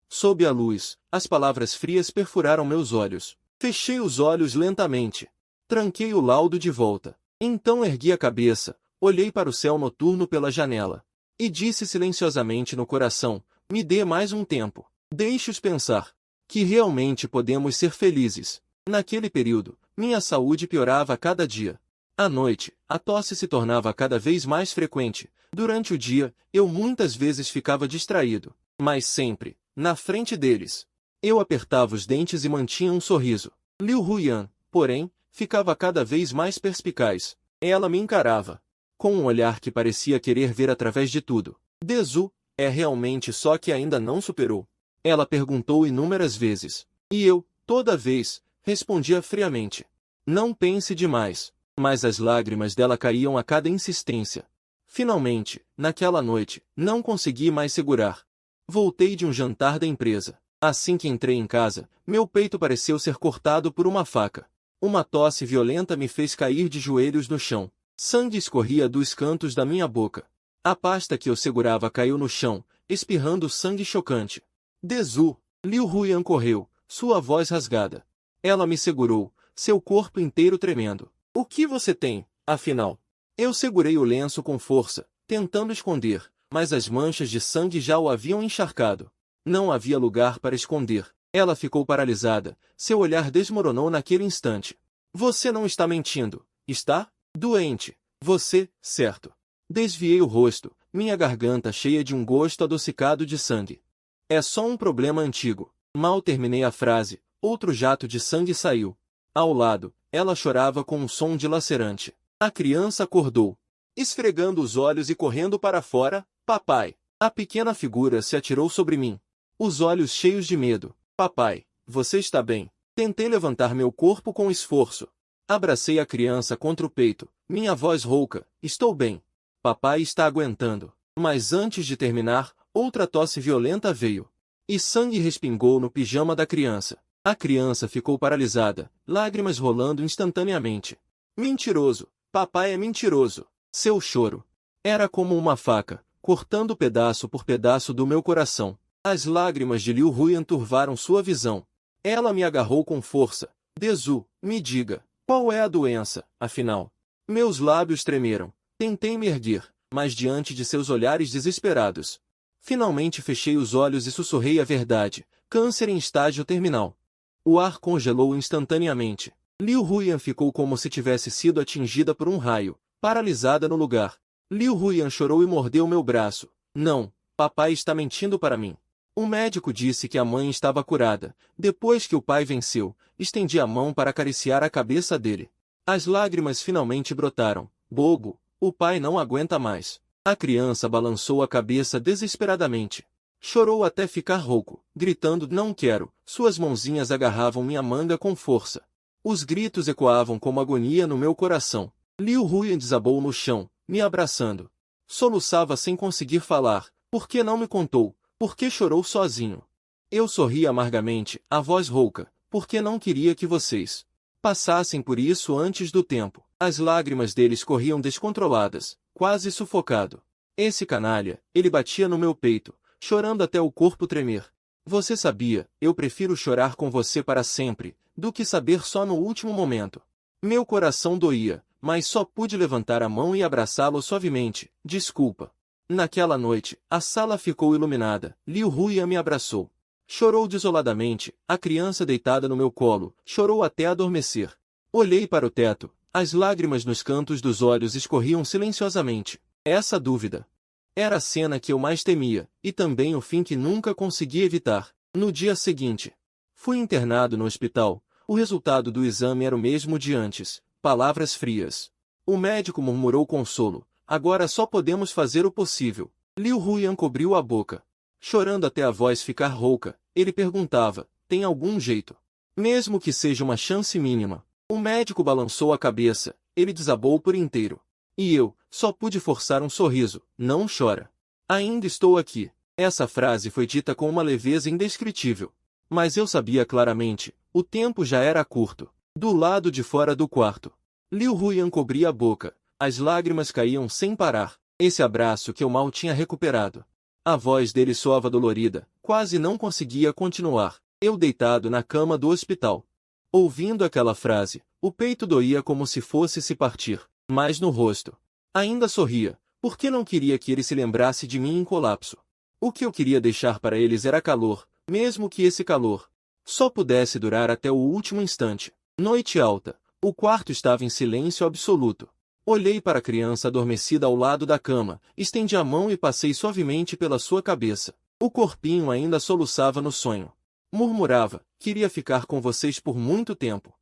A: Sob a luz, as palavras frias perfuraram meus olhos. Fechei os olhos lentamente. Tranquei o laudo de volta. Então ergui a cabeça, olhei para o céu noturno pela janela. E disse silenciosamente no coração, me dê mais um tempo. Deixe-os pensar que realmente podemos ser felizes. Naquele período, minha saúde piorava a cada dia. À noite, a tosse se tornava cada vez mais frequente. Durante o dia, eu muitas vezes ficava distraído. Mas sempre, na frente deles, eu apertava os dentes e mantinha um sorriso. Liu Huyan, porém, ficava cada vez mais perspicaz. Ela me encarava com um olhar que parecia querer ver através de tudo. Dezu, é realmente só que ainda não superou? Ela perguntou inúmeras vezes. E eu, toda vez, respondia friamente. Não pense demais. Mas as lágrimas dela caíam a cada insistência. Finalmente, naquela noite, não consegui mais segurar. Voltei de um jantar da empresa. Assim que entrei em casa, meu peito pareceu ser cortado por uma faca. Uma tosse violenta me fez cair de joelhos no chão. Sangue escorria dos cantos da minha boca. A pasta que eu segurava caiu no chão, espirrando sangue chocante. Dezu, Liu Huyan correu, sua voz rasgada. Ela me segurou, seu corpo inteiro tremendo. O que você tem, afinal? Eu segurei o lenço com força, tentando esconder, mas as manchas de sangue já o haviam encharcado. Não havia lugar para esconder. Ela ficou paralisada, seu olhar desmoronou naquele instante. Você não está mentindo, está? Doente. Você, certo. Desviei o rosto, minha garganta cheia de um gosto adocicado de sangue. É só um problema antigo. Mal terminei a frase, outro jato de sangue saiu. Ao lado, ela chorava com um som dilacerante. A criança acordou, esfregando os olhos e correndo para fora. Papai! A pequena figura se atirou sobre mim, os olhos cheios de medo. Papai, você está bem? Tentei levantar meu corpo com esforço. Abracei a criança contra o peito, minha voz rouca. Estou bem. Papai está aguentando. Mas antes de terminar, outra tosse violenta veio. E sangue respingou no pijama da criança. A criança ficou paralisada, lágrimas rolando instantaneamente. Mentiroso! Papai é mentiroso! Seu choro era como uma faca, cortando pedaço por pedaço do meu coração. As lágrimas de Liu Huyan turvaram sua visão. Ela me agarrou com força. Dezu, me diga, qual é a doença, afinal? Meus lábios tremeram. Tentei me erguer, mas diante de seus olhares desesperados. Finalmente fechei os olhos e sussurrei a verdade. Câncer em estágio terminal. O ar congelou instantaneamente. Liu Huyan ficou como se tivesse sido atingida por um raio, paralisada no lugar. Liu Huyan chorou e mordeu meu braço. Não, papai está mentindo para mim. O médico disse que a mãe estava curada. Depois que o pai venceu, estendi a mão para acariciar a cabeça dele. As lágrimas finalmente brotaram. Bogo, o pai não aguenta mais. A criança balançou a cabeça desesperadamente. Chorou até ficar rouco, gritando não quero. Suas mãozinhas agarravam minha manga com força. Os gritos ecoavam como agonia no meu coração. Liu Huyan desabou no chão, me abraçando. Soluçava sem conseguir falar. Por que não me contou? Por que chorou sozinho? Eu sorri amargamente, a voz rouca, porque não queria que vocês passassem por isso antes do tempo. As lágrimas deles corriam descontroladas, quase sufocado. Esse canalha, ele batia no meu peito, chorando até o corpo tremer. Você sabia, eu prefiro chorar com você para sempre, do que saber só no último momento. Meu coração doía, mas só pude levantar a mão e abraçá-lo suavemente. Desculpa. Naquela noite, a sala ficou iluminada. Liu Huyan me abraçou. Chorou desoladamente, a criança deitada no meu colo, chorou até adormecer. Olhei para o teto, as lágrimas nos cantos dos olhos escorriam silenciosamente. Essa dúvida Era a cena que eu mais temia, e também o fim que nunca consegui evitar. No dia seguinte, fui internado no hospital. O resultado do exame era o mesmo de antes. Palavras frias. O médico murmurou consolo. Agora só podemos fazer o possível. Liu Huyan cobriu a boca. Chorando até a voz ficar rouca, ele perguntava, tem algum jeito? Mesmo que seja uma chance mínima. O médico balançou a cabeça. Ele desabou por inteiro. E eu, só pude forçar um sorriso. Não chora. Ainda estou aqui. Essa frase foi dita com uma leveza indescritível. Mas eu sabia claramente, o tempo já era curto. Do lado de fora do quarto, Liu Huyan cobria a boca. As lágrimas caíam sem parar. Esse abraço que eu mal tinha recuperado. A voz dele soava dolorida. Quase não conseguia continuar. Eu deitado na cama do hospital. Ouvindo aquela frase, o peito doía como se fosse se partir. Mas no rosto, ainda sorria, porque não queria que ele se lembrasse de mim em colapso. O que eu queria deixar para eles era calor, mesmo que esse calor só pudesse durar até o último instante. Noite alta. O quarto estava em silêncio absoluto. Olhei para a criança adormecida ao lado da cama, estendi a mão e passei suavemente pela sua cabeça. O corpinho ainda soluçava no sonho. Murmurava, queria ficar com vocês por muito tempo.